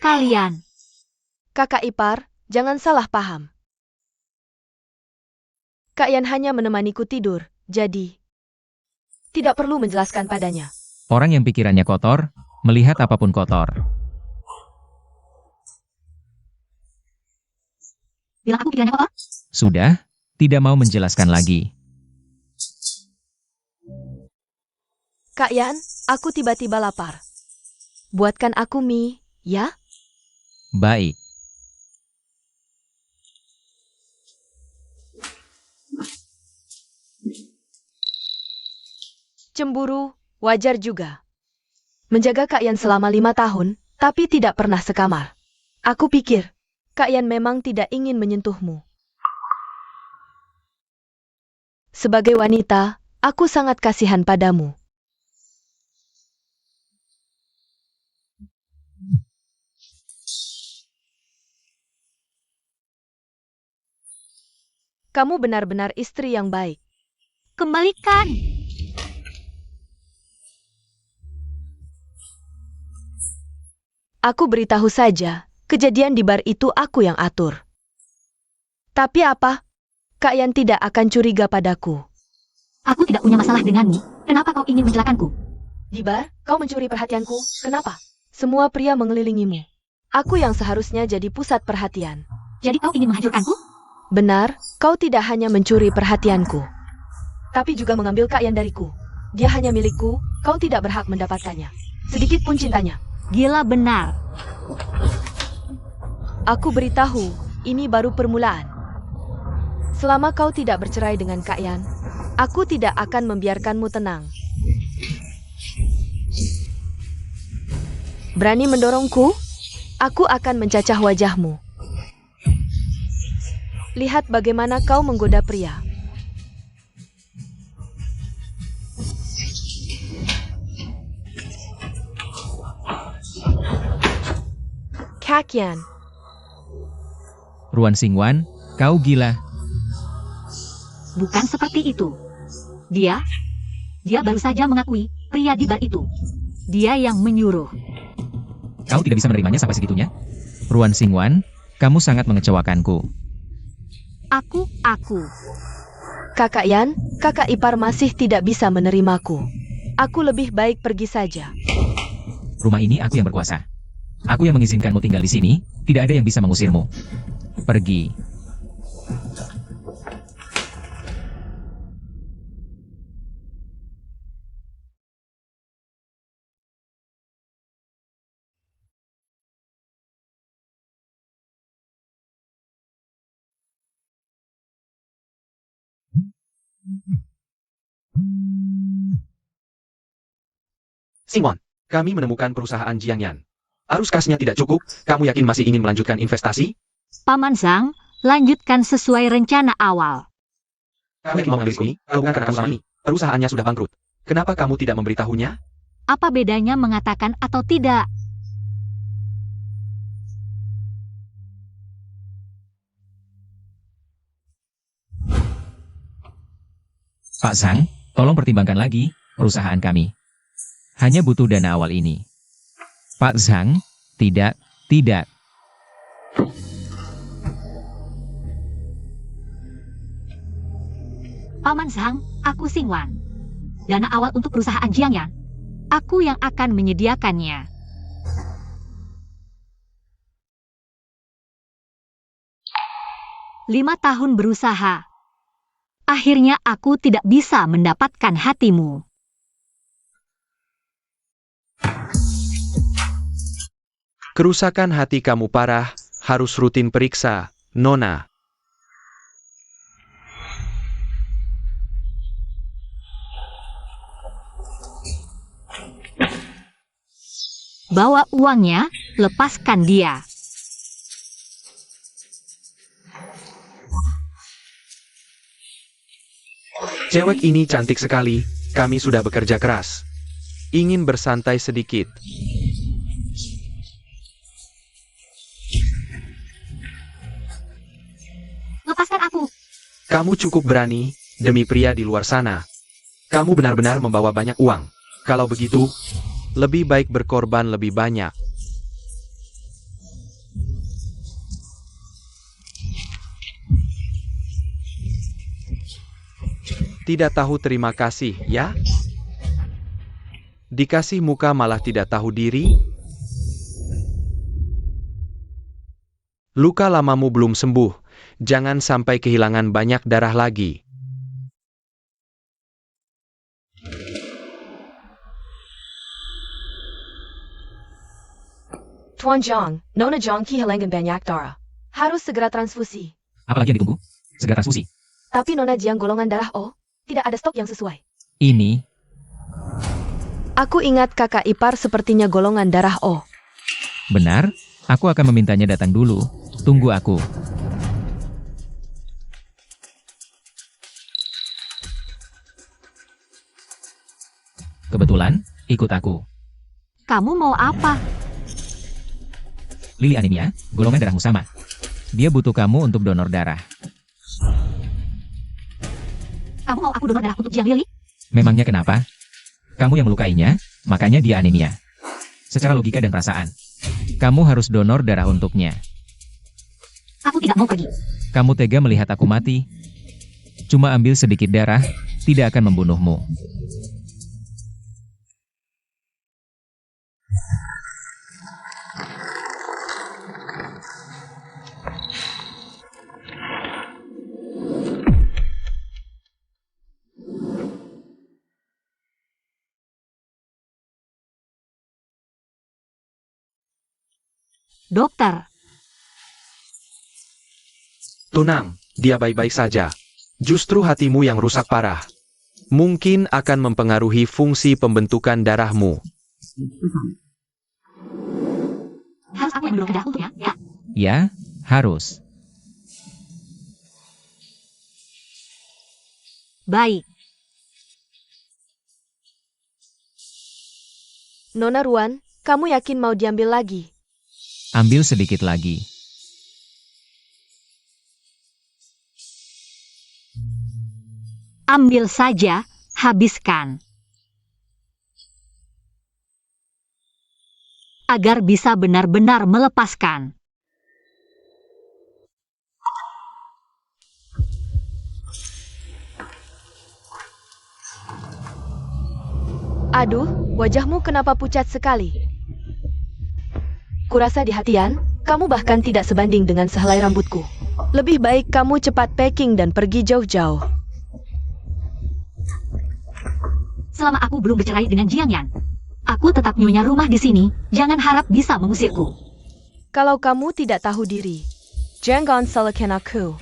kalian? Kakak ipar, jangan salah paham. Kak Yan hanya menemaniku tidur, jadi tidak perlu menjelaskan padanya. Orang yang pikirannya kotor, melihat apapun kotor. Bilang aku pikirannya kotor? Sudah, tidak mau menjelaskan lagi. Kak Yan, aku tiba-tiba lapar. Buatkan aku mie, ya? Baik. Cemburu, wajar juga. Menjaga Kak Yan selama 5 tahun, tapi tidak pernah sekamar. Aku pikir, Kak Yan memang tidak ingin menyentuhmu. Sebagai wanita, aku sangat kasihan padamu. Kamu benar-benar istri yang baik. Kembalikan! Aku beritahu saja, kejadian di bar itu aku yang atur. Tapi apa? Kak Yan tidak akan curiga padaku. Aku tidak punya masalah denganmu. Kenapa kau ingin mencelakakanku? Di bar, kau mencuri perhatianku. Kenapa? Semua pria mengelilingimu. Aku yang seharusnya jadi pusat perhatian. Jadi kau ingin menghancurkanku? Benar, kau tidak hanya mencuri perhatianku, tapi juga mengambil Kak Yan dariku. Dia hanya milikku, kau tidak berhak mendapatkannya. Sedikit pun cintanya. Gila benar. Aku beritahu, ini baru permulaan. Selama kau tidak bercerai dengan Kak Yan, aku tidak akan membiarkanmu tenang. Berani mendorongku? Aku akan mencacah wajahmu. Lihat bagaimana kau menggoda pria. Kak Yan. Ruan Xingwan, kau gila. Bukan seperti itu. Dia baru saja mengakui pria di bar itu. Dia yang menyuruh. Kau tidak bisa menerimanya sampai segitunya? Ruan Xingwan, kamu sangat mengecewakanku. Aku. Kakak Yan, kakak ipar masih tidak bisa menerimaku. Aku lebih baik pergi saja. Rumah ini aku yang berkuasa. Aku yang mengizinkanmu tinggal di sini, tidak ada yang bisa mengusirmu. Pergi. Xingwan, kami menemukan perusahaan Jiangyan. Arus kasnya tidak cukup, kamu yakin masih ingin melanjutkan investasi? Paman Zhang, lanjutkan sesuai rencana awal. Kami mau mengambil ini, bukan karena kamu ini. Perusahaannya sudah bangkrut. Kenapa kamu tidak memberitahunya? Apa bedanya mengatakan atau tidak? Pak Zhang, tolong pertimbangkan lagi perusahaan kami. Hanya butuh dana awal ini. Pak Zhang, tidak. Paman Zhang, aku Xingwan. Dana awal untuk perusahaan Jiangyan. Aku yang akan menyediakannya. Lima tahun berusaha. Akhirnya aku tidak bisa mendapatkan hatimu. Kerusakan hati kamu parah, harus rutin periksa, Nona. Bawa uangnya, lepaskan dia. Cewek ini cantik sekali, kami sudah bekerja keras. Ingin bersantai sedikit. Lepaskan aku. Kamu cukup berani, demi pria di luar sana. Kamu benar-benar membawa banyak uang. Kalau begitu, lebih baik berkorban lebih banyak. Tidak tahu terima kasih, ya? Dikasih muka malah tidak tahu diri? Luka lamamu belum sembuh. Jangan sampai kehilangan banyak darah lagi. Tuan Zhang, Nona Zhang kehilangan banyak darah. Harus segera transfusi. Apalagi yang ditunggu? Segera transfusi. Tapi Nona Jiang golongan darah O, tidak ada stok yang sesuai. Ini, Aku ingat kakak ipar sepertinya golongan darah O. benar? Aku akan memintanya datang dulu. Tunggu aku. Kebetulan, ikut aku. Kamu mau apa? Lili anemia, golongan darahmu sama. Dia butuh kamu untuk donor darah. Kamu mau aku donor darah untuk Jiang Lili? Memangnya kenapa? Kamu yang melukainya, makanya dia anemia. Secara logika dan perasaan, kamu harus donor darah untuknya. Aku tidak mau pergi. Kamu tega melihat aku mati? Cuma ambil sedikit darah, tidak akan membunuhmu. Dokter, Tenang, dia baik-baik saja. Justru hatimu yang rusak parah. Mungkin akan mempengaruhi fungsi pembentukan darahmu. harus aku yang mendorong darah untuknya, ya? Ya, harus. Baik. Nona Ruan, kamu yakin mau diambil lagi? Ambil sedikit lagi. Ambil saja, habiskan. Agar bisa benar-benar melepaskan. Aduh, wajahmu kenapa pucat sekali? Kurasa di hatian, kamu bahkan tidak sebanding dengan sehelai rambutku. Lebih baik kamu cepat packing dan pergi jauh-jauh. Selama aku belum bercerai dengan Jiang Yan, aku tetap nyonya rumah di sini. Jangan harap bisa mengusirku. Kalau kamu tidak tahu diri, jangan salahkan aku.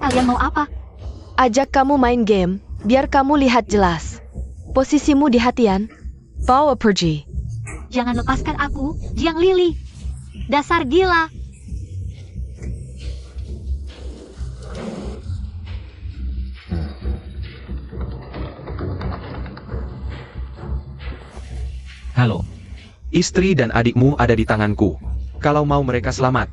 Kalian mau apa? Ajak kamu main game, biar kamu lihat jelas. Posisimu di hatian, bawa pergi. Jangan lepaskan aku, Jiang Lili. Dasar gila. Halo, Istri dan adikmu ada di tanganku. Kalau mau mereka selamat,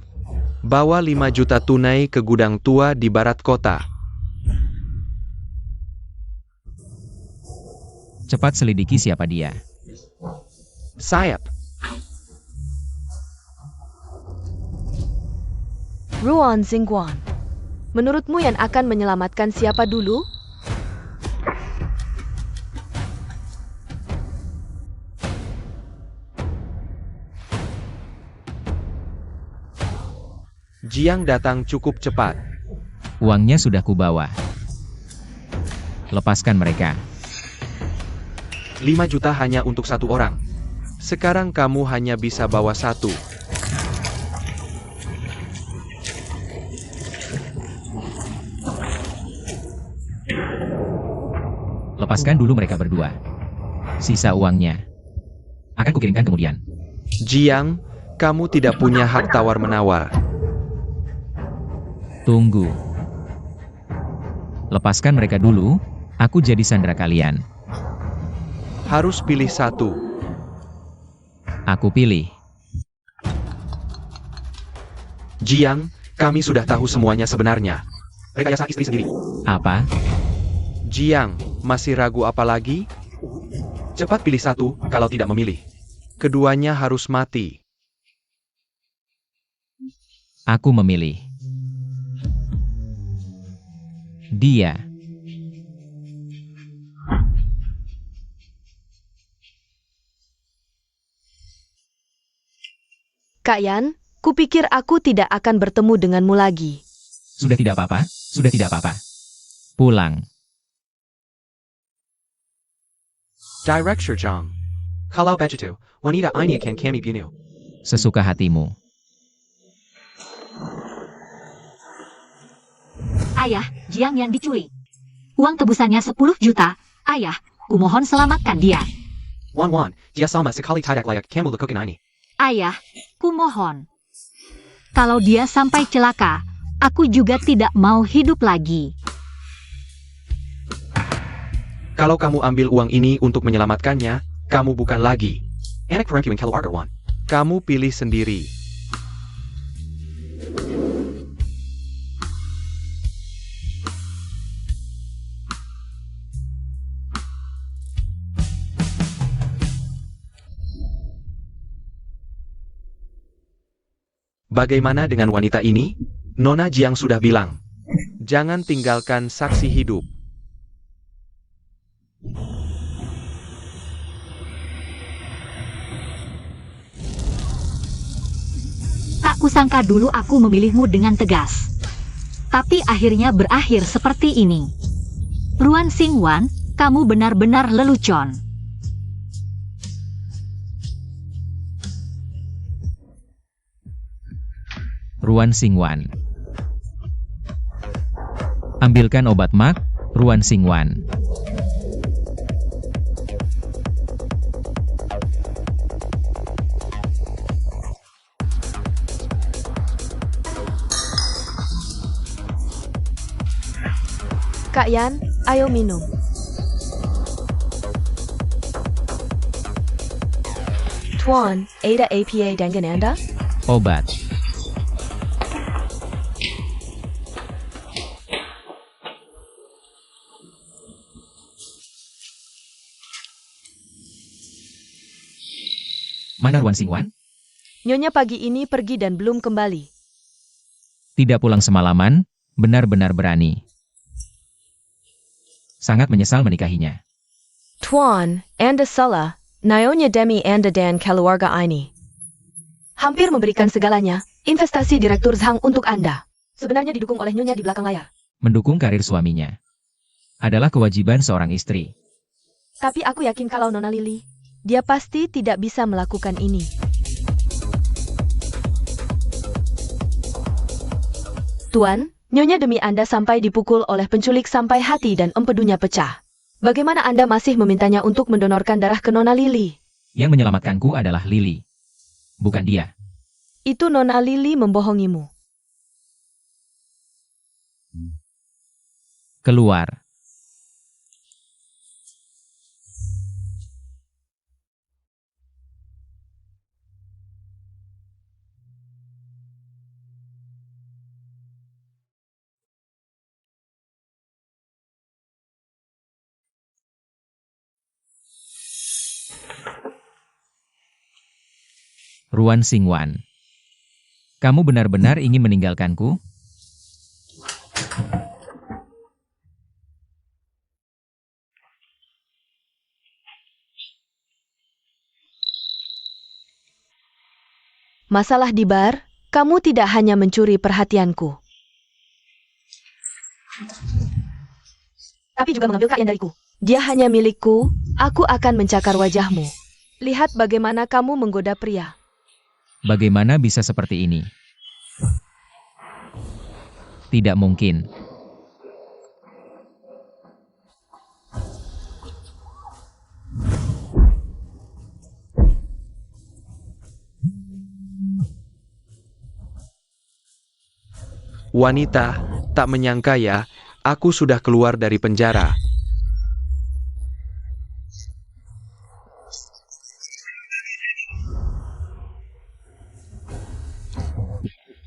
bawa 5 juta tunai ke gudang tua di barat kota. cepat selidiki siapa dia. Sayap. Ruan Xingguan. Menurutmu yang akan menyelamatkan siapa dulu? Jiang datang cukup cepat. Uangnya sudah kubawa. Lepaskan mereka. 5 juta hanya untuk 1 orang. Sekarang kamu hanya bisa bawa 1. Lepaskan dulu mereka berdua. Sisa uangnya akan kukirimkan kemudian. Jiang, kamu tidak punya hak tawar-menawar. Tunggu. Lepaskan mereka dulu, aku jadi sandera kalian. Harus pilih 1. Aku pilih. Jiang, kami sudah tahu semuanya sebenarnya. Rekayasa istri sendiri. Apa? Jiang, masih ragu apa lagi? Cepat pilih 1, kalau tidak memilih. Keduanya harus mati. Aku memilih dia. Kak Yan, kupikir aku tidak akan bertemu denganmu lagi. Sudah tidak apa-apa, sudah tidak apa-apa. Pulang. Director Jong. Kalau begitu, wanita ini akan kami bunuh. Sesuka hatimu. Ayah, Jiang Yan diculik. Uang tebusannya 10 juta. Ayah, kumohon selamatkan dia. Wan, dia sama sekali tidak layak kamu lakukan ini. Ayah, kumohon. Kalau dia sampai celaka, aku juga tidak mau hidup lagi. Kalau kamu ambil uang ini untuk menyelamatkannya, kamu bukan lagi anak perempuan keluarga Wan. Kamu pilih sendiri. Bagaimana dengan wanita ini? Nona Jiang sudah bilang, jangan tinggalkan saksi hidup. Tak kusangka dulu aku memilihmu dengan tegas. Tapi akhirnya berakhir seperti ini. Ruan Xingwan, kamu benar-benar lelucon. Ruan Xingwan. Ambilkan obat mak, Ruan Xingwan. Kak Yan, ayo minum. Tuan, ada APA dengan Anda? Obat. Mana Ruan Xingwan? Nyonya pagi ini pergi dan belum kembali. Tidak pulang semalaman, benar-benar berani. Sangat menyesal menikahinya. Tuan, Anda salah. Nyonya demi Anda dan keluarga ini. Hampir memberikan segalanya, investasi Direktur Zhang untuk Anda. Sebenarnya didukung oleh Nyonya di belakang layar. Mendukung karir suaminya adalah kewajiban seorang istri. Tapi aku yakin kalau Nona Lily, dia pasti tidak bisa melakukan ini. Tuan, Nyonya demi Anda sampai dipukul oleh penculik sampai hati dan empedunya pecah. Bagaimana Anda masih memintanya untuk mendonorkan darah ke Nona Lily? Yang menyelamatkanku adalah Lily, bukan dia. Itu Nona Lily membohongimu. Keluar. Ruan Xingwan. Kamu benar-benar ingin meninggalkanku? Masalah di bar, kamu tidak hanya mencuri perhatianku, tapi juga mengambil kalian dariku. Dia hanya milikku, aku akan mencakar wajahmu. Lihat bagaimana kamu menggoda pria. Bagaimana bisa seperti ini? Tidak mungkin. Wanita, tak menyangka ya, aku sudah keluar dari penjara.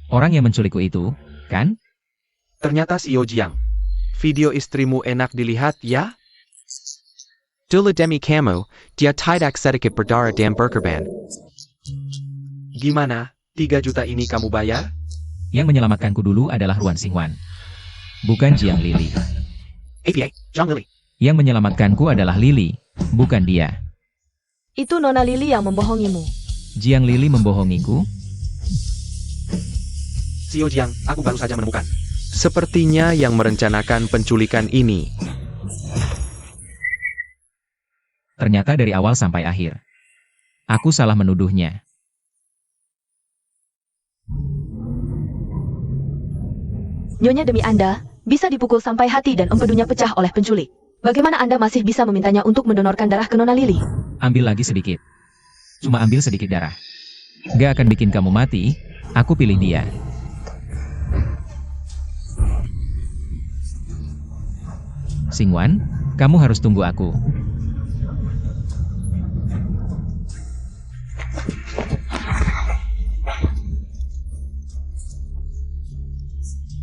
Orang yang menculikku itu, kan? Ternyata Xiao Jiang. Video istrimu enak dilihat ya? Dulu demi kamu, dia tidak sedikit berdarah dan berkorban. Gimana, 3 juta ini kamu bayar? Yang menyelamatkanku dulu adalah Ruan Xingwan. Bukan Jiang Lili. APA, Zhang Lili. Yang menyelamatkanku adalah Lili, bukan dia. Itu Nona Lili yang membohongimu. Jiang Lili membohongiku? Xiao Jiang, aku baru saja menemukan. Sepertinya yang merencanakan penculikan ini. Ternyata dari awal sampai akhir. Aku salah menuduhnya. Nyonya demi Anda, bisa dipukul sampai hati dan empedunya pecah oleh penculik. Bagaimana Anda masih bisa memintanya untuk mendonorkan darah ke Nona Lili? Ambil lagi sedikit. Cuma ambil sedikit darah. Gak akan bikin kamu mati, aku pilih dia. Xingwan, kamu harus tunggu aku.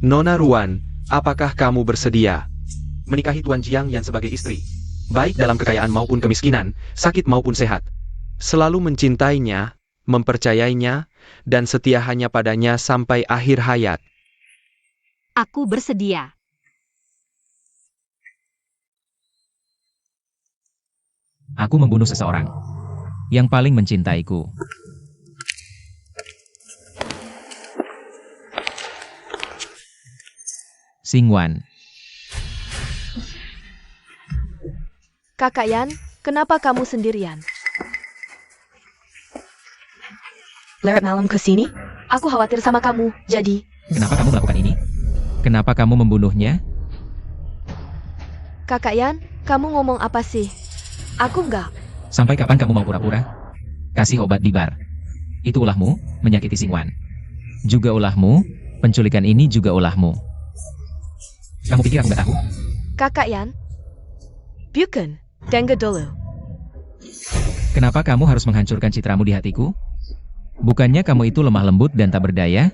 Nona Ruan, apakah kamu bersedia menikahi Tuan Jiang Yan sebagai istri? Baik dalam kekayaan maupun kemiskinan, sakit maupun sehat. Selalu mencintainya, mempercayainya, dan setia hanya padanya sampai akhir hayat. Aku bersedia. Aku membunuh seseorang yang paling mencintaiku. Xingwan. Kakak Yan, kenapa kamu sendirian? Lewat malam ke sini? Aku khawatir sama kamu, jadi... Kenapa kamu melakukan ini? Kenapa kamu membunuhnya? Kakak Yan, kamu ngomong apa sih? Aku enggak. Sampai kapan kamu mau pura-pura? Kasih obat di bar. Itu ulahmu, menyakiti Xingwan. Juga ulahmu, penculikan ini juga ulahmu. Kamu pikir aku nggak tahu? Kakak Yan? Bukan, dengar dulu. Kenapa kamu harus menghancurkan citramu di hatiku? Bukannya kamu itu lemah lembut dan tak berdaya?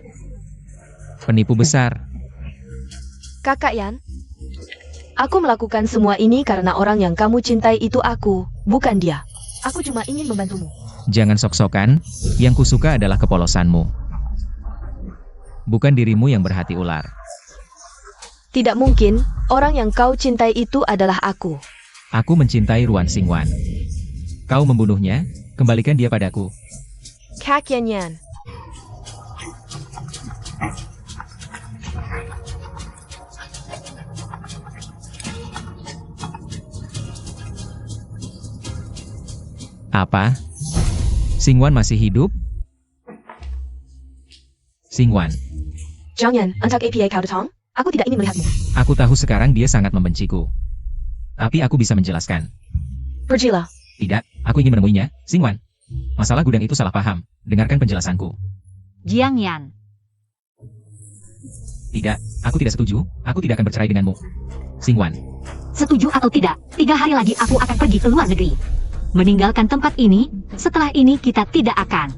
Penipu besar. Kakak Yan? Aku melakukan semua ini karena orang yang kamu cintai itu aku, bukan dia. Aku cuma ingin membantumu. Jangan sok-sokan, yang kusuka adalah kepolosanmu. Bukan dirimu yang berhati ular. Tidak mungkin, orang yang kau cintai itu adalah aku. Aku mencintai Ruan Xingwan. Kau membunuhnya, kembalikan dia padaku. Kak Yan Yan. Apa? Xingwan masih hidup? Xingwan, Zhang Yan, antak APA kau datang? Aku tidak ingin melihatmu. aku tahu sekarang dia sangat membenciku. Tapi aku bisa menjelaskan. Pergilah. Tidak, aku ingin menemuinya, Xingwan. Masalah gudang itu salah paham. Dengarkan penjelasanku. Jiang Yan. Tidak, aku tidak setuju. Aku tidak akan bercerai denganmu. Xingwan, Setuju atau tidak, 3 hari lagi aku akan pergi ke luar negeri. Meninggalkan tempat ini, setelah ini kita tidak akan.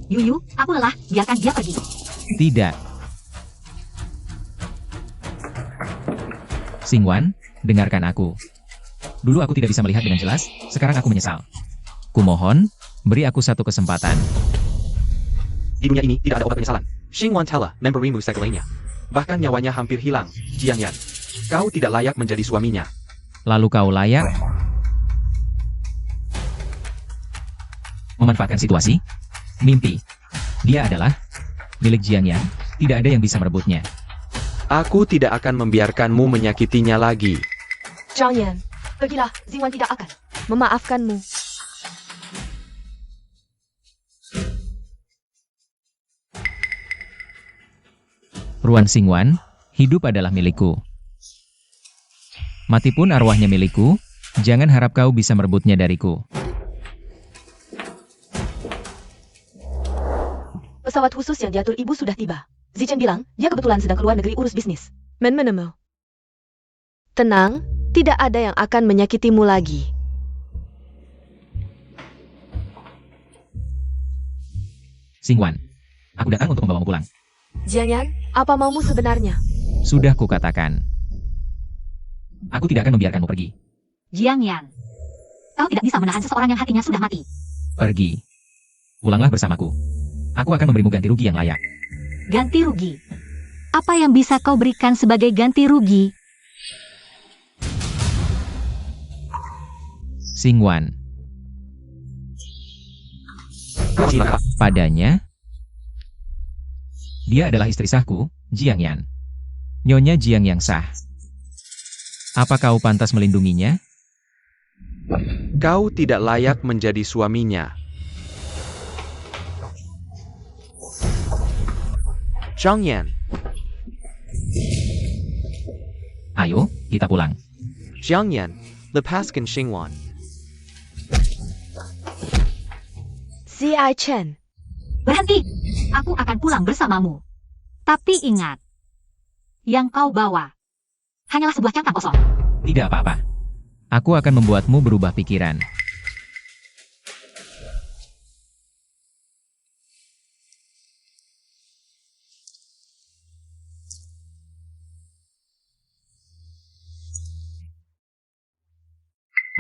Yuyu, aku lelah, biarkan dia pergi. tidak. Xingwan, dengarkan aku. Dulu aku tidak bisa melihat dengan jelas, sekarang aku menyesal. Kumohon, beri aku satu kesempatan. Di dunia ini tidak ada obat penyesalan. Xingwan telah memberimu segalanya. Bahkan nyawanya hampir hilang, Jiang Yan. Kau tidak layak menjadi suaminya. Lalu kau layak memanfaatkan situasi? Mimpi. Dia adalah milik Jiang Yan, tidak ada yang bisa merebutnya. Aku tidak akan membiarkanmu menyakitinya lagi. Zhang Yan, pergilah, Xingwan tidak akan memaafkanmu. Ruan Xingwan, hidup adalah milikku. Mati pun arwahnya milikku, jangan harap kau bisa merebutnya dariku. Pesawat khusus yang diatur ibu sudah tiba. Zichen bilang, dia kebetulan sedang keluar negeri urus bisnis. Menemu. Tenang, tidak ada yang akan menyakitimu lagi. Xingwan, aku datang untuk membawamu pulang. Jiang Yan, apa maumu sebenarnya? Sudah kukatakan. Aku tidak akan membiarkanmu pergi. Jiang Yan. Kau tidak bisa menahan seseorang yang hatinya sudah mati. Pergi. Pulanglah bersamaku. Aku akan memberimu ganti rugi yang layak. Ganti rugi. Apa yang bisa kau berikan sebagai ganti rugi? Xingwan. Padanya, dia adalah istri sahku, Jiang Yan. Nyonya Jiang yang sah. Apa kau pantas melindunginya? Kau tidak layak menjadi suaminya. Zhang Yan. Ayo, kita pulang. Jiang Yan, lepaskan Xingwan. Ziai Chen. Berhenti! Aku akan pulang bersamamu. Tapi ingat, yang kau bawa hanyalah sebuah cangkang kosong. Tidak apa-apa. Aku akan membuatmu berubah pikiran.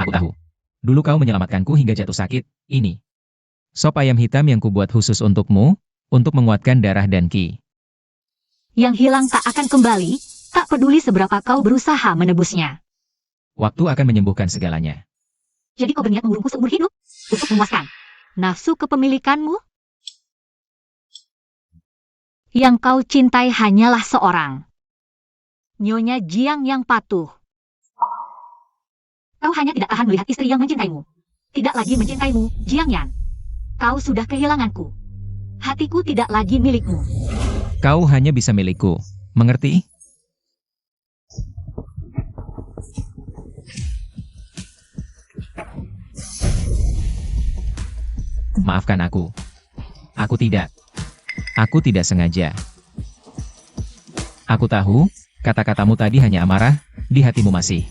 Aku tahu. Dulu kau menyelamatkanku hingga jatuh sakit. Ini sop ayam hitam yang kubuat khusus untukmu, untuk menguatkan darah dan ki. Yang hilang tak akan kembali, tak peduli seberapa kau berusaha menebusnya. Waktu akan menyembuhkan segalanya. Jadi kau berniat mengurungku seumur hidup? Untuk memuaskan nafsu kepemilikanmu? Yang kau cintai hanyalah seorang. Nyonya Jiang yang patuh. Kau hanya tidak tahan melihat istri yang mencintaimu. Tidak lagi mencintaimu, Jiang Yan. Kau sudah kehilanganku. Hatiku tidak lagi milikmu. Kau hanya bisa milikku. Mengerti? Maafkan aku. Aku tidak. Aku tidak sengaja. Aku tahu, kata-katamu tadi hanya amarah, di hatimu masih.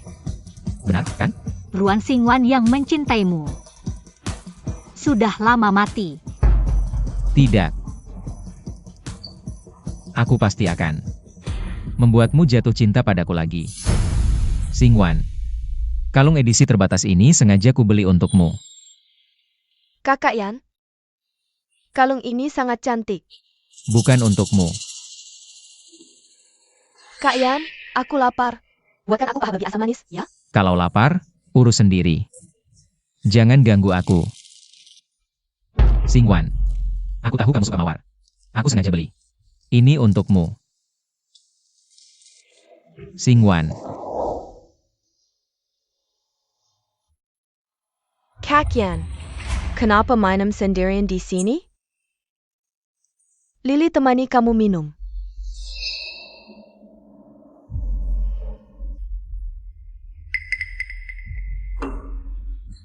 Benar, kan? Ruan Xingwan yang mencintaimu sudah lama mati. Tidak. Aku pasti akan membuatmu jatuh cinta padaku lagi. Xingwan. Kalung edisi terbatas ini sengaja kubeli untukmu. Kakak Yan. Kalung ini sangat cantik. Bukan untukmu. Kak Yan, aku lapar. Buatkan aku paha babi asam manis, ya? Kalau lapar, urus sendiri. Jangan ganggu aku. Xingwan. Aku tahu kamu suka mawar. Aku sengaja beli. Ini untukmu. Xingwan. Kak Yan, kenapa minum sendirian di sini? Lili temani kamu minum.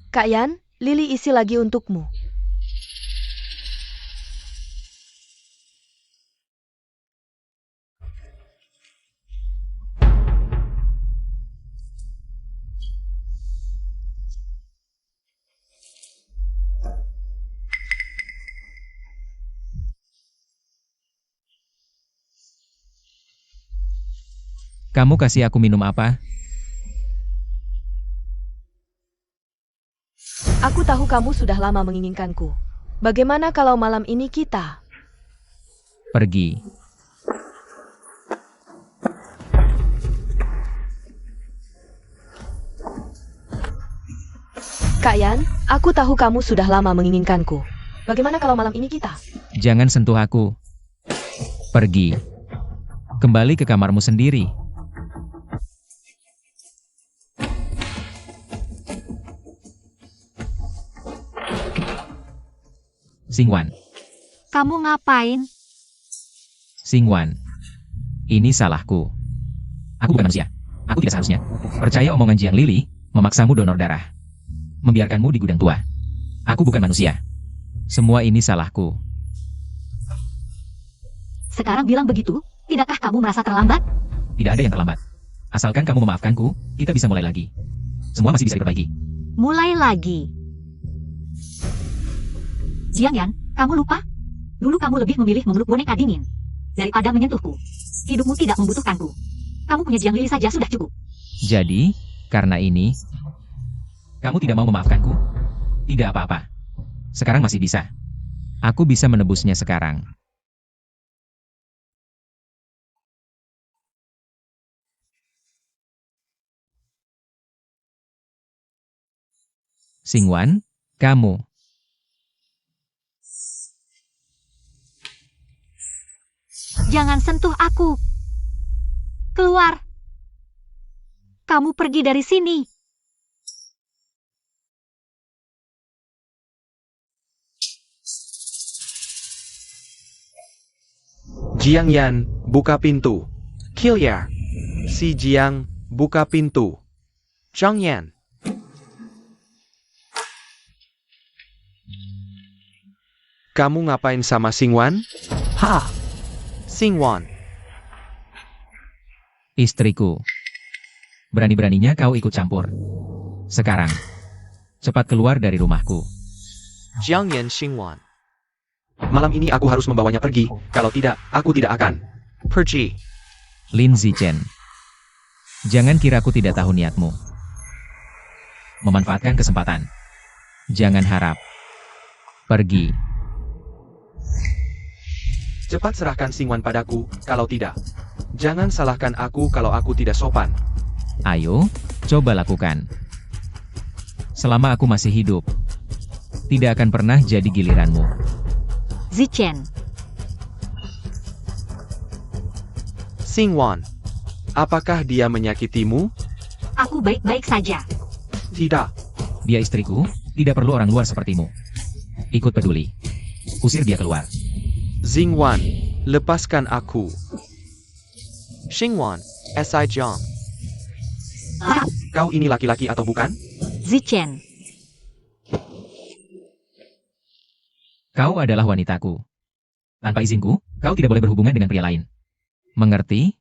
Kak Yan, Lili isi lagi untukmu. Kamu kasih aku minum apa? Aku tahu kamu sudah lama menginginkanku. Bagaimana kalau malam ini kita? Pergi. Kak Yan, aku tahu kamu sudah lama menginginkanku. Bagaimana kalau malam ini kita? Jangan sentuh aku. Pergi. Kembali ke kamarmu sendiri. Xingwan. Kamu ngapain? Xingwan. Ini salahku. Aku bukan manusia. Aku tidak seharusnya percaya omongan Jiang Lili, memaksamu donor darah. Membiarkanmu di gudang tua. Aku bukan manusia. Semua ini salahku. Sekarang bilang begitu, tidakkah kamu merasa terlambat? Tidak ada yang terlambat. Asalkan kamu memaafkanku, kita bisa mulai lagi. Semua masih bisa diperbaiki. Mulai lagi. Jiang Yan, kamu lupa? Dulu kamu lebih memilih memeluk boneka dingin daripada menyentuhku. Hidupmu tidak membutuhkanku. Kamu punya Jiang Lili saja sudah cukup. Jadi, karena ini, kamu tidak mau memaafkanku? Tidak apa-apa. Sekarang masih bisa. Aku bisa menebusnya sekarang. Xingwan, kamu. Jangan sentuh aku. Keluar. Kamu pergi dari sini. Jiang Yan, buka pintu. Kilya. Si Jiang, buka pintu. Zhang Yan. Kamu ngapain sama Xingwan? Ha! Xingwan. Istriku. Berani-beraninya kau ikut campur. Sekarang. Cepat keluar dari rumahku. Jiang Yan Xingwan. Malam ini aku harus membawanya pergi, kalau tidak, aku tidak akan. Pergi. Lin Zichen. Jangan kira aku tidak tahu niatmu. Memanfaatkan kesempatan. Jangan harap. Pergi. Cepat serahkan Xingwan padaku, kalau tidak. Jangan salahkan aku kalau aku tidak sopan. Ayo, coba lakukan. Selama aku masih hidup, tidak akan pernah jadi giliranmu. Zichen. Xingwan. Apakah dia menyakitimu? Aku baik-baik saja. Tidak. Dia istriku, tidak perlu orang luar sepertimu. Ikut peduli. Usir dia keluar. Xingwan, lepaskan aku. Xingwan. Si Jiang. Kau ini laki-laki atau bukan? Zichen. Kau adalah wanitaku. Tanpa izinku, kau tidak boleh berhubungan dengan pria lain. Mengerti?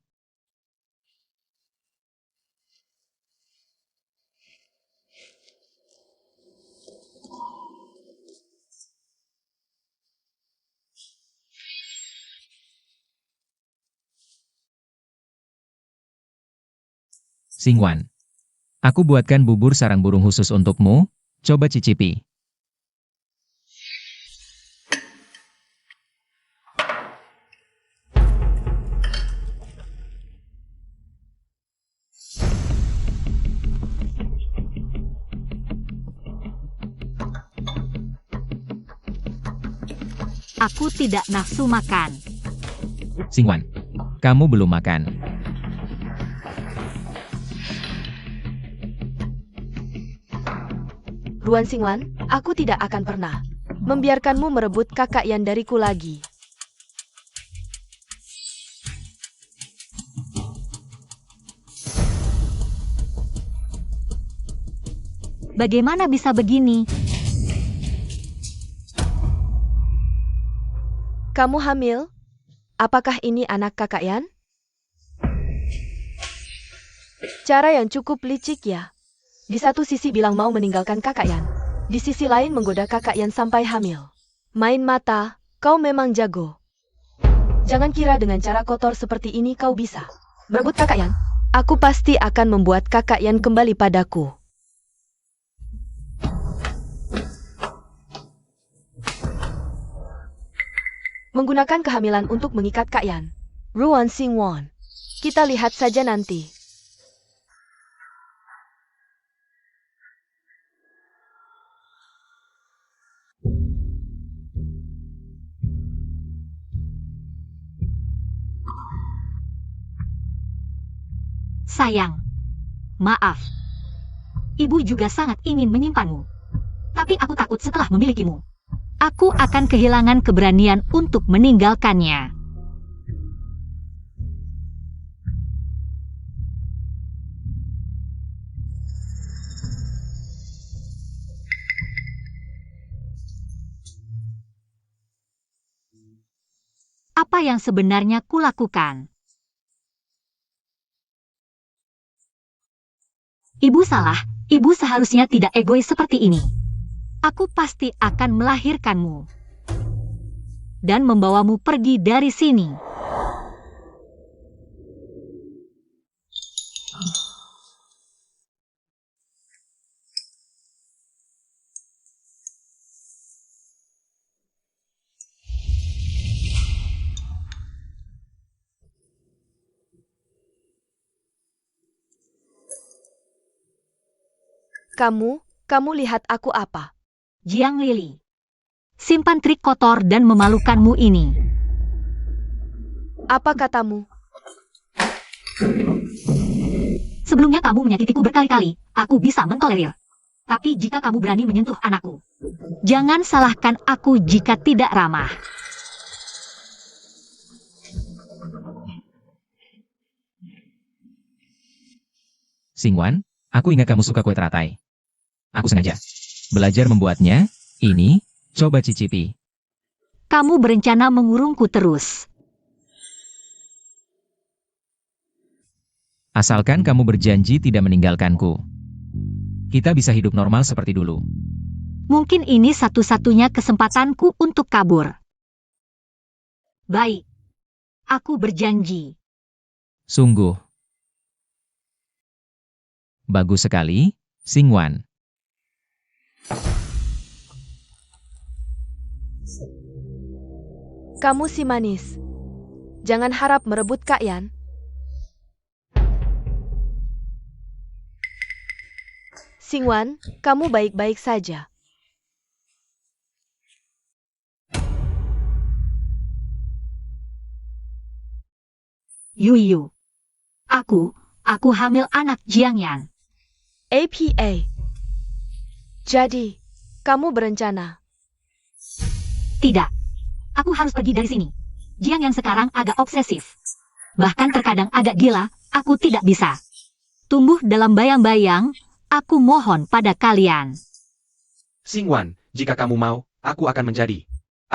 Xingwan. Aku buatkan bubur sarang burung khusus untukmu, coba cicipi. Aku tidak nafsu makan. Xingwan. Kamu belum makan. Ruan Xingwan, aku tidak akan pernah membiarkanmu merebut kakak Yan dariku lagi. Bagaimana bisa begini? Kamu hamil? Apakah ini anak kakak Yan? Cara yang cukup licik ya. Di satu sisi bilang mau meninggalkan kakak Yan. Di sisi lain menggoda kakak Yan sampai hamil. Main mata, kau memang jago. Jangan kira dengan cara kotor seperti ini kau bisa merebut kakak Yan. Aku pasti akan membuat kakak Yan kembali padaku. Menggunakan kehamilan untuk mengikat Kak Yan. Ruan Xingwan. Kita lihat saja nanti. Sayang. Maaf. Ibu juga sangat ingin menyimpanmu. Tapi aku takut setelah memilikimu, aku akan kehilangan keberanian untuk meninggalkannya. Apa yang sebenarnya kulakukan? Ibu salah, ibu seharusnya tidak egois seperti ini. Aku pasti akan melahirkanmu dan membawamu pergi dari sini. Kamu Kamu lihat aku apa? Jiang Lili. Simpan trik kotor dan memalukanmu ini. Apa katamu? Sebelumnya kamu menyakitiku berkali-kali, aku bisa mentolerir. Tapi jika kamu berani menyentuh anakku, jangan salahkan aku jika tidak ramah. Xingwan, aku ingat kamu suka kue teratai. Aku sengaja belajar membuatnya. Ini, coba cicipi. Kamu berencana mengurungku terus. Asalkan kamu berjanji tidak meninggalkanku. Kita bisa hidup normal seperti dulu. Mungkin ini satu-satunya kesempatanku untuk kabur. Baik. Aku berjanji. Sungguh. Bagus sekali, Xingwan. Kamu si manis. Jangan harap merebut Kak Yan. Xingwan, kamu baik-baik saja. Yuyu. Aku hamil anak Jiang Yan. APA. Jadi, kamu berencana? Tidak. Aku harus pergi dari sini. Jiang yang sekarang agak obsesif. Bahkan terkadang agak gila, aku tidak bisa. Tumbuh dalam bayang-bayang, aku mohon pada kalian. Xingwan, jika kamu mau, aku akan menjadi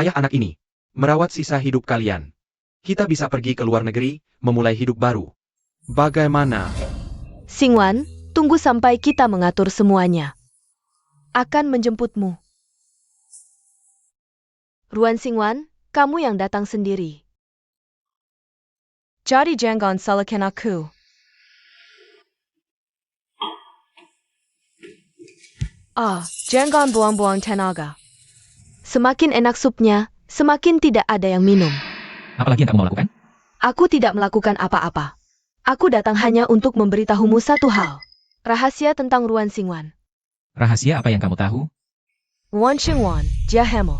ayah anak ini. Merawat sisa hidup kalian. Kita bisa pergi ke luar negeri, memulai hidup baru. Bagaimana? Xingwan, tunggu sampai kita mengatur semuanya. Akan menjemputmu. Ruan Xingwan, kamu yang datang sendiri. Jadi jangan salahkan aku. Jangan buang-buang tenaga. Semakin enak supnya, semakin tidak ada yang minum. Apalagi yang kamu mau lakukan? Aku tidak melakukan apa-apa. Aku datang hanya untuk memberitahumu satu hal. Rahasia tentang Ruan Xingwan. Rahasia apa yang kamu tahu? Ruan Xingwan, dia hamil.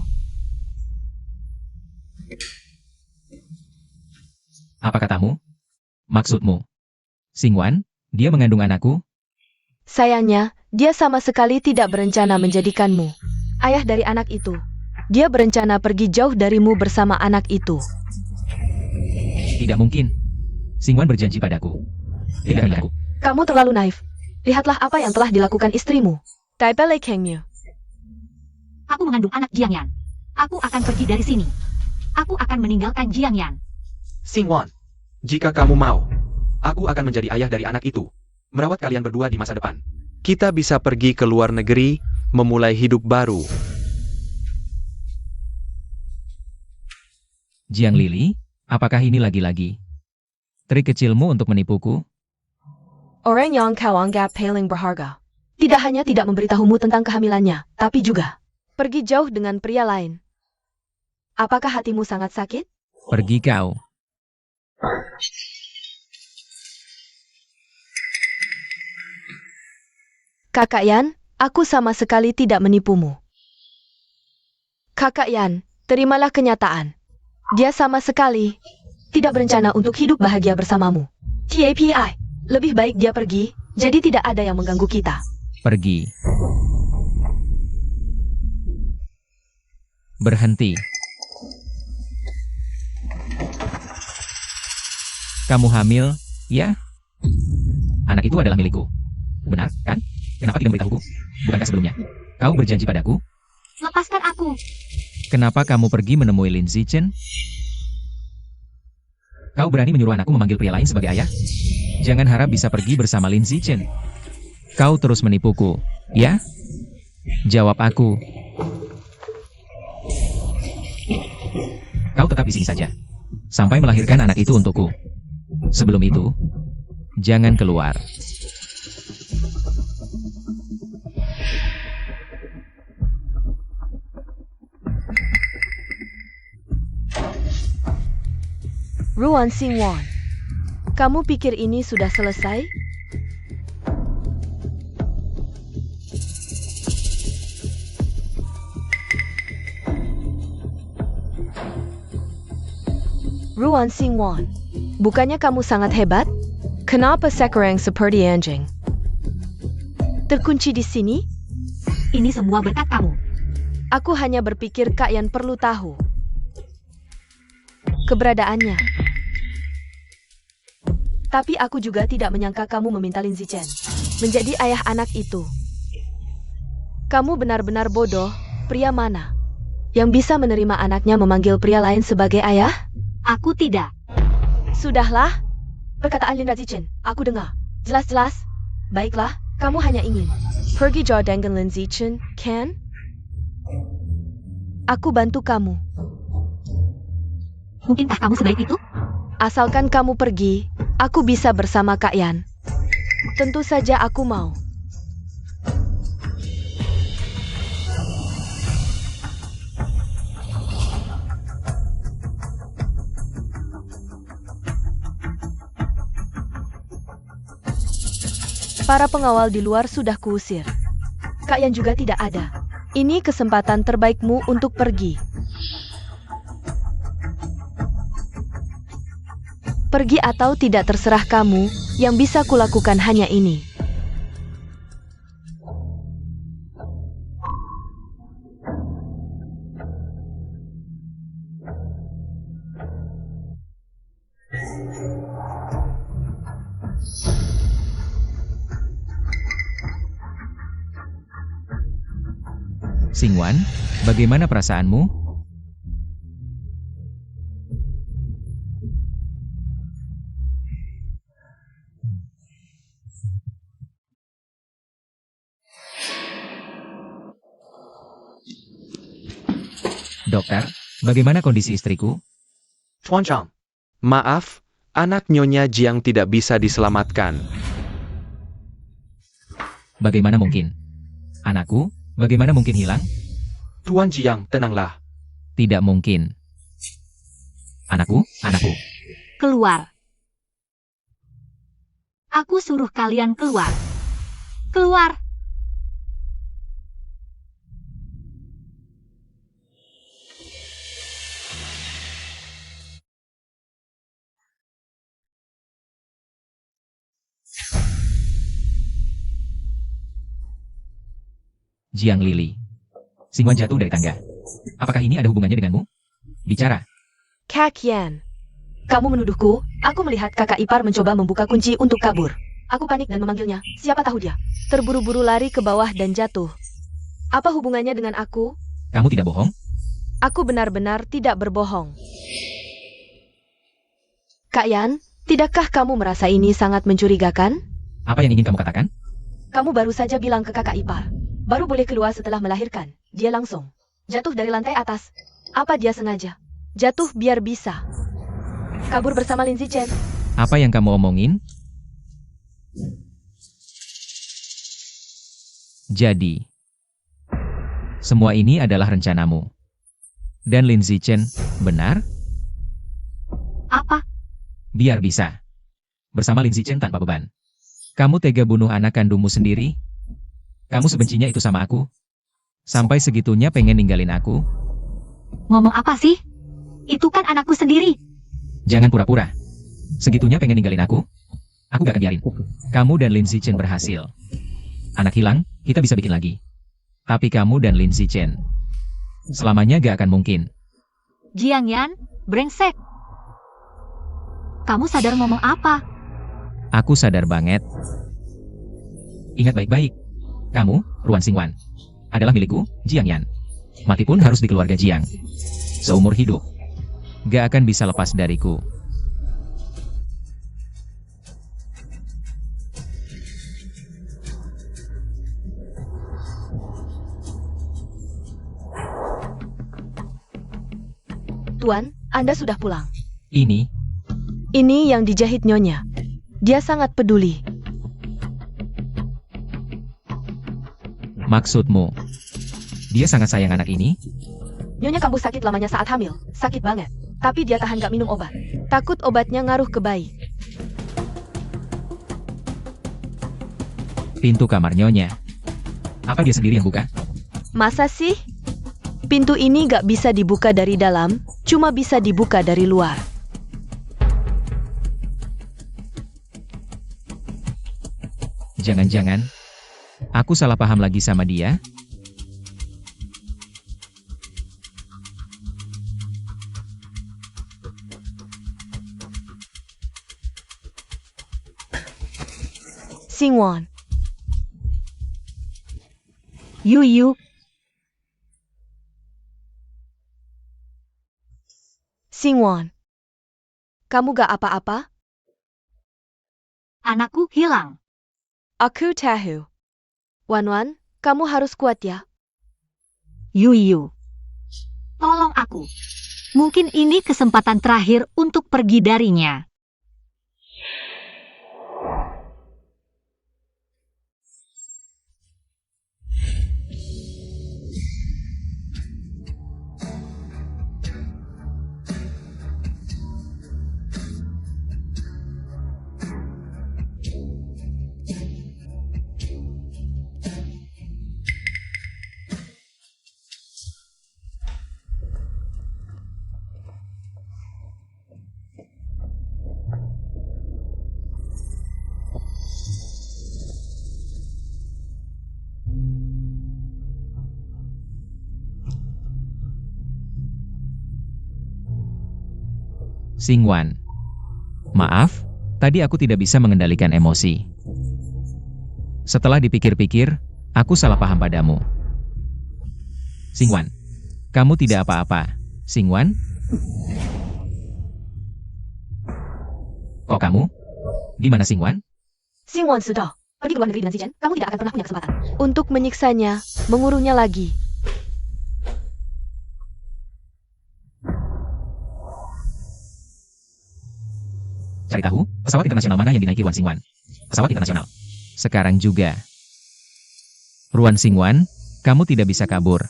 Apa katamu? Maksudmu? Xingwan, dia mengandung anakku? Sayangnya, dia sama sekali tidak berencana menjadikanmu ayah dari anak itu. Dia berencana pergi jauh darimu bersama anak itu. Tidak mungkin. Xingwan berjanji padaku. Tidak akan aku. Kamu terlalu naif. Lihatlah apa yang telah dilakukan istrimu. Taipei Kengmyu. Aku mengandung anak Jiang Yan. Aku akan pergi dari sini. Aku akan meninggalkan Jiang Yan. Xingwan, jika kamu mau, aku akan menjadi ayah dari anak itu. Merawat kalian berdua di masa depan. Kita bisa pergi ke luar negeri, memulai hidup baru. Jiang Lili, apakah ini lagi-lagi trik kecilmu untuk menipuku? Orang yang kau anggap paling berharga. Tidak hanya tidak memberitahumu tentang kehamilannya, tapi juga pergi jauh dengan pria lain. Apakah hatimu sangat sakit? Pergi kau. Kakak Yan, aku sama sekali tidak menipumu. Kakak Yan, terimalah kenyataan. Dia sama sekali tidak berencana untuk hidup bahagia bersamamu. TAPI, lebih baik dia pergi, jadi tidak ada yang mengganggu kita. Pergi. Berhenti. Kamu hamil, ya? Anak itu adalah milikku. Benar, kan? Kenapa tidak memberitahuku? Bukankah sebelumnya kau berjanji padaku? Lepaskan aku. Kenapa kamu pergi menemui Lin Zichen? Kau berani menyuruh anakku memanggil pria lain sebagai ayah? Jangan harap bisa pergi bersama Lin Zichen. Kau terus menipuku, ya? Jawab aku. Kau tetap di sini saja, sampai melahirkan anak itu untukku. Sebelum itu, jangan keluar. Ruan Xingwan, kamu pikir ini sudah selesai? Ruan Xingwan, bukannya kamu sangat hebat? Kenapa sekarang seperti anjing? Terkunci di sini? Ini semua berkat kamu. Aku hanya berpikir Kak Yan perlu tahu keberadaannya. Tapi aku juga tidak menyangka kamu meminta Lin Zichen menjadi ayah anak itu. Kamu benar-benar bodoh. Pria mana yang bisa menerima anaknya memanggil pria lain sebagai ayah? Aku tidak. Sudahlah. Perkataan Lin Zichen, aku dengar. Jelas-jelas. Baiklah, kamu hanya ingin pergi jauh dengan Lin Zichen, kan? Aku bantu kamu. Mungkinkah kamu sebaik itu? Asalkan kamu pergi, aku bisa bersama Kak Yan. Tentu saja aku mau. Para pengawal di luar sudah kuusir. Kak Yan juga tidak ada. Ini kesempatan terbaikmu untuk pergi. Pergi atau tidak terserah kamu, yang bisa kulakukan hanya ini. Xingwan, bagaimana perasaanmu? Dokter, bagaimana kondisi istriku? Tuan Zhang. Maaf, anak Nyonya Jiang tidak bisa diselamatkan. Bagaimana mungkin? Anakku, bagaimana mungkin hilang? Tuan Jiang, tenanglah. Tidak mungkin. Anakku. Keluar. Aku suruh kalian keluar. Keluar. Jiang Lili. Xingwan jatuh dari tangga. Apakah ini ada hubungannya denganmu? Bicara. Kak Yan, kamu menuduhku. Aku melihat kakak ipar mencoba membuka kunci untuk kabur. Aku panik dan memanggilnya. Siapa tahu dia terburu-buru lari ke bawah dan jatuh. Apa hubungannya dengan aku? Kamu tidak bohong? Aku benar-benar tidak berbohong. Kak Yan, tidakkah kamu merasa ini sangat mencurigakan? Apa yang ingin kamu katakan? Kamu baru saja bilang ke kakak ipar. Baru boleh keluar setelah melahirkan. Dia langsung jatuh dari lantai atas. Apa dia sengaja jatuh biar bisa kabur bersama Lin Zichen? Apa yang kamu omongin? Jadi, semua ini adalah rencanamu. Dan Lin Zichen, benar? Apa? Biar bisa. Bersama Lin Zichen tanpa beban. Kamu tega bunuh anak kandungmu sendiri? Kamu sebencinya itu sama aku? Sampai segitunya pengen ninggalin aku? Ngomong apa sih? Itu kan anakku sendiri. Jangan pura-pura. Segitunya pengen ninggalin aku? Aku gak akan biarin. Kamu dan Lin Zichen berhasil. Anak hilang, kita bisa bikin lagi. Tapi kamu dan Lin Zichen selamanya gak akan mungkin. Jiang Yan, brengsek. Kamu sadar ngomong apa? Aku sadar banget. Ingat baik-baik. Kamu, Ruan Xingwan, adalah milikku, Jiang Yan. Mati pun harus di keluarga Jiang. Seumur hidup. Gak akan bisa lepas dariku. Tuan, Anda sudah pulang. Ini Ini yang dijahit Nyonya. Dia sangat peduli. maksudmu. Dia sangat sayang anak ini? Nyonya kambuh sakit lamanya saat hamil. Sakit banget. Tapi dia tahan gak minum obat. Takut obatnya ngaruh ke bayi. Pintu kamar Nyonya. Apa dia sendiri yang buka? Masa sih? Pintu ini gak bisa dibuka dari dalam, cuma bisa dibuka dari luar. Jangan-jangan aku salah paham lagi sama dia? Xingwan, Yu, Xingwan. Kamu gak apa-apa? anakku hilang. Aku tahu. Wan, kamu harus kuat ya. Yu, tolong aku. Mungkin ini kesempatan terakhir untuk pergi darinya. Xingwan. Maaf, tadi aku tidak bisa mengendalikan emosi. Setelah dipikir-pikir, aku salah paham padamu. Xingwan, kamu tidak apa-apa. Xingwan? Kok kamu? Di mana Xingwan? Xingwan sudah. Pergi ke luar negeri dengan Zichen, kamu tidak akan pernah punya kesempatan. Untuk menyiksanya, mengurungnya lagi. Cari tahu, pesawat internasional mana yang dinaiki Wan Xingwan? Pesawat internasional. Sekarang juga. Ruan Xingwan, kamu tidak bisa kabur.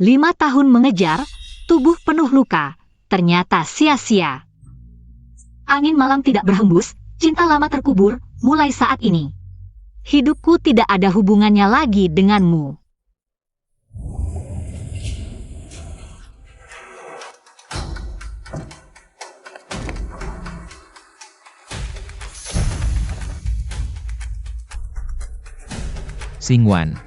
Lima tahun mengejar, tubuh penuh luka, ternyata sia-sia. Angin malam tidak berhembus, cinta lama terkubur, mulai saat ini. Hidupku tidak ada hubungannya lagi denganmu. Xingwan.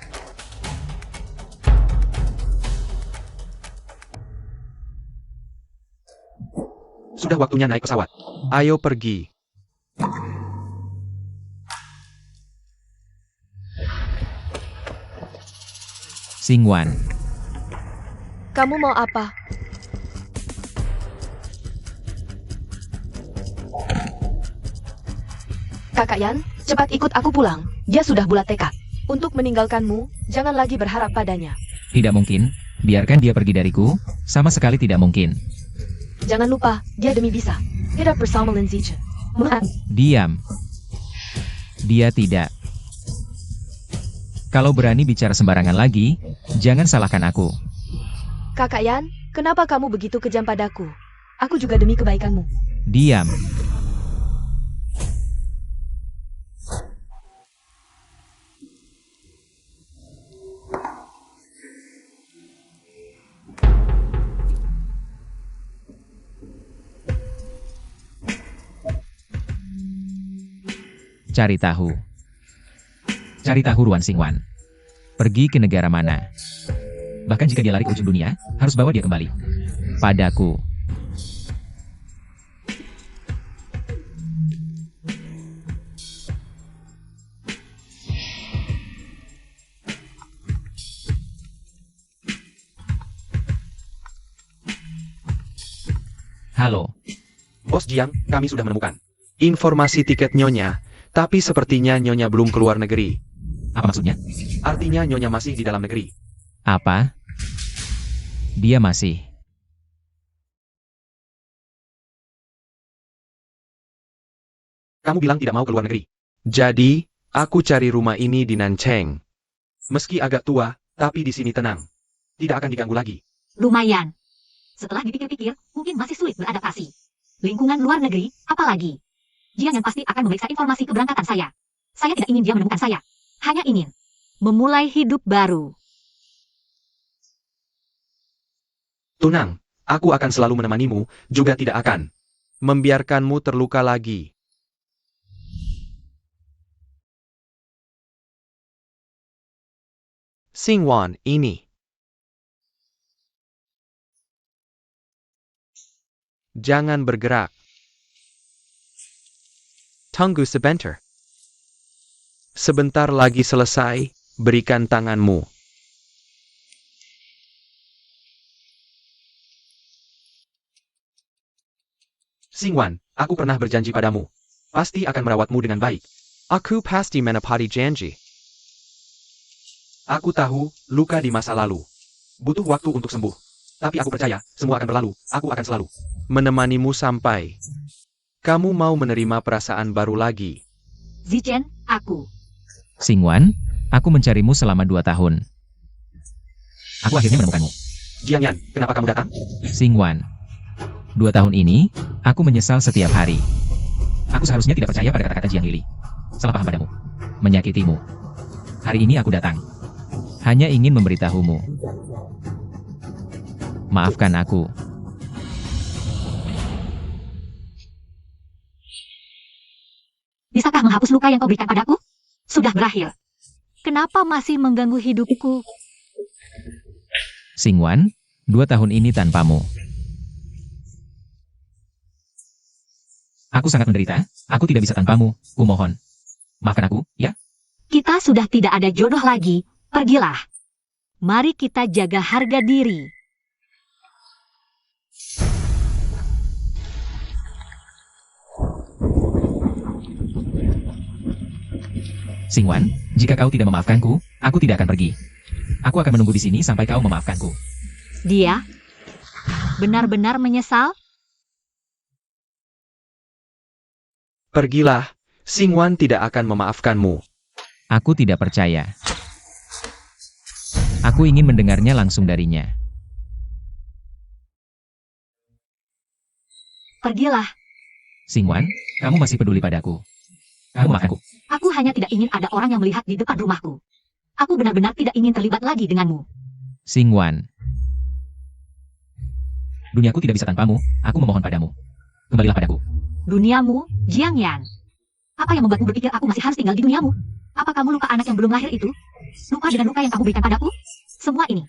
Sudah waktunya naik pesawat. Ayo pergi. Xingwan. Kamu mau apa? Kakak Yan, cepat ikut aku pulang. Dia sudah bulat tekad. Untuk meninggalkanmu, jangan lagi berharap padanya. Tidak mungkin. Biarkan dia pergi dariku. Sama sekali tidak mungkin. Jangan lupa, dia demi bisa. Tidak bersama Zichen. Diam. Dia tidak. Kalau berani bicara sembarangan lagi, jangan salahkan aku. Kakak Yan, kenapa kamu begitu kejam padaku? Aku juga demi kebaikanmu. Diam. Cari tahu. Cari tahu Ruan Xingwan. Pergi ke negara mana? Bahkan jika dia lari ke ujung dunia, harus bawa dia kembali. Padaku. Halo. Bos Jiang, kami sudah menemukan informasi tiket Nyonya, tapi sepertinya Nyonya belum keluar negeri. Apa maksudnya? Artinya Nyonya masih di dalam negeri. Apa? Dia masih. Kamu bilang tidak mau keluar negeri. Jadi, aku cari rumah ini di Nancheng. Meski agak tua, tapi di sini tenang. Tidak akan diganggu lagi. Lumayan. Setelah dipikir-pikir, mungkin masih sulit beradaptasi. Lingkungan luar negeri, apalagi. Jiang yang pasti akan memeriksa informasi keberangkatan saya. Saya tidak ingin dia menemukan saya. Hanya ingin memulai hidup baru. Tunang, aku akan selalu menemanimu, juga tidak akan membiarkanmu terluka lagi. Xingwan, ini. Jangan bergerak. Tunggu sebentar. Sebentar lagi selesai, berikan tanganmu. Xingwan, aku pernah berjanji padamu. Pasti akan merawatmu dengan baik. Aku pasti menepati janji. Aku tahu, luka di masa lalu butuh waktu untuk sembuh. Tapi aku percaya, semua akan berlalu. Aku akan selalu menemanimu sampai kamu mau menerima perasaan baru lagi. Zichen, aku. Xingwan, aku mencarimu selama 2 tahun. Aku akhirnya menemukanmu. Jiang Yan, kenapa kamu datang? Xingwan, 2 tahun ini, aku menyesal setiap hari. Aku seharusnya tidak percaya pada kata-kata Jiang Lili. Salah paham padamu. Menyakitimu. Hari ini aku datang. Hanya ingin memberitahumu. Maafkan aku. Bisakah menghapus luka yang kau berikan padaku? Sudah berakhir. Kenapa masih mengganggu hidupku? Xingwan, 2 tahun ini tanpamu. Aku sangat menderita. Aku tidak bisa tanpamu. Kumohon. Maafkan aku, ya? Kita sudah tidak ada jodoh lagi. Pergilah. Mari kita jaga harga diri. Xingwan, jika kau tidak memaafkanku, aku tidak akan pergi. Aku akan menunggu di sini sampai kau memaafkanku. Dia benar-benar menyesal? Pergilah, Xingwan tidak akan memaafkanmu. Aku tidak percaya. Aku ingin mendengarnya langsung darinya. Pergilah. Xingwan, kamu masih peduli padaku. Kamu maafkanku. Aku hanya tidak ingin ada orang yang melihat di depan rumahku. Aku benar-benar tidak ingin terlibat lagi denganmu. Xingwan. Duniaku tidak bisa tanpamu, aku memohon padamu. Kembalilah padaku. Duniamu, Jiang Yan. Apa yang membuatmu berpikir aku masih harus tinggal di duniamu? Apa kamu luka anak yang belum lahir itu? Lupa dengan luka yang kamu berikan padaku? Semua ini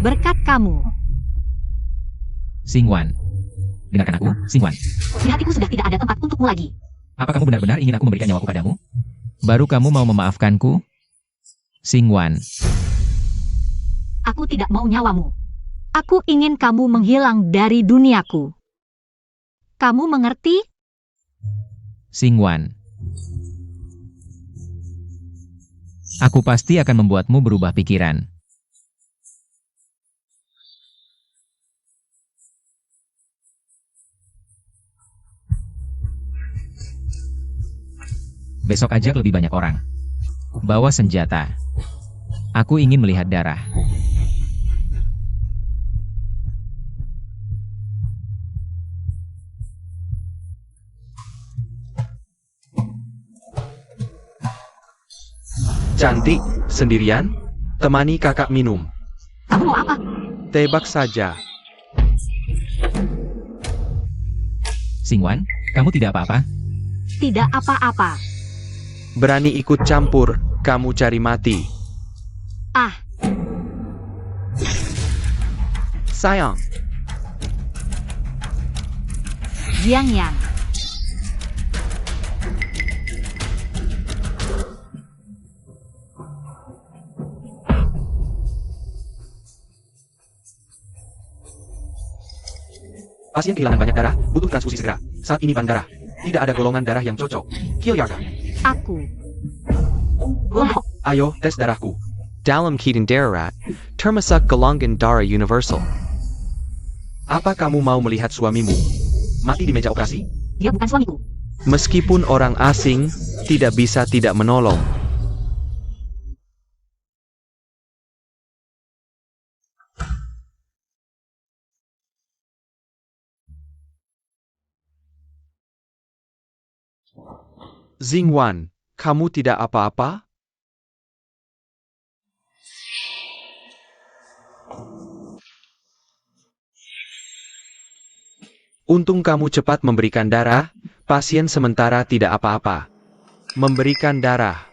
berkat kamu. Xingwan. Dengarkan aku, Xingwan. Di hatiku sudah tidak ada tempat untukmu lagi. Apa kamu benar-benar ingin aku memberikan nyawaku padamu? Baru kamu mau memaafkanku? Xingwan. Aku tidak mau nyawamu. Aku ingin kamu menghilang dari duniaku. Kamu mengerti? Xingwan. Aku pasti akan membuatmu berubah pikiran. Besok ajak lebih banyak orang. Bawa senjata. Aku ingin melihat darah. Cantik, sendirian? Temani kakak minum. Kamu mau apa? Tebak saja. Xingwan, kamu tidak apa-apa? Tidak apa-apa. Berani ikut campur, kamu cari mati. Ah, Sayang. Jiang Yan. Pasien kehilangan banyak darah, butuh transfusi segera. Saat ini ban darah. Tidak ada golongan darah yang cocok. Kyoyaga, Aku. Boleh. ayo tes darahku. Dalam keadaan darurat, termasuk golongan darah universal. Apa kamu mau melihat suamimu mati di meja operasi? Dia bukan suamiku. Meskipun orang asing, tidak bisa tidak menolong. Xingwan, Kamu tidak apa-apa? Untung kamu cepat memberikan darah, pasien sementara tidak apa-apa. Memberikan darah.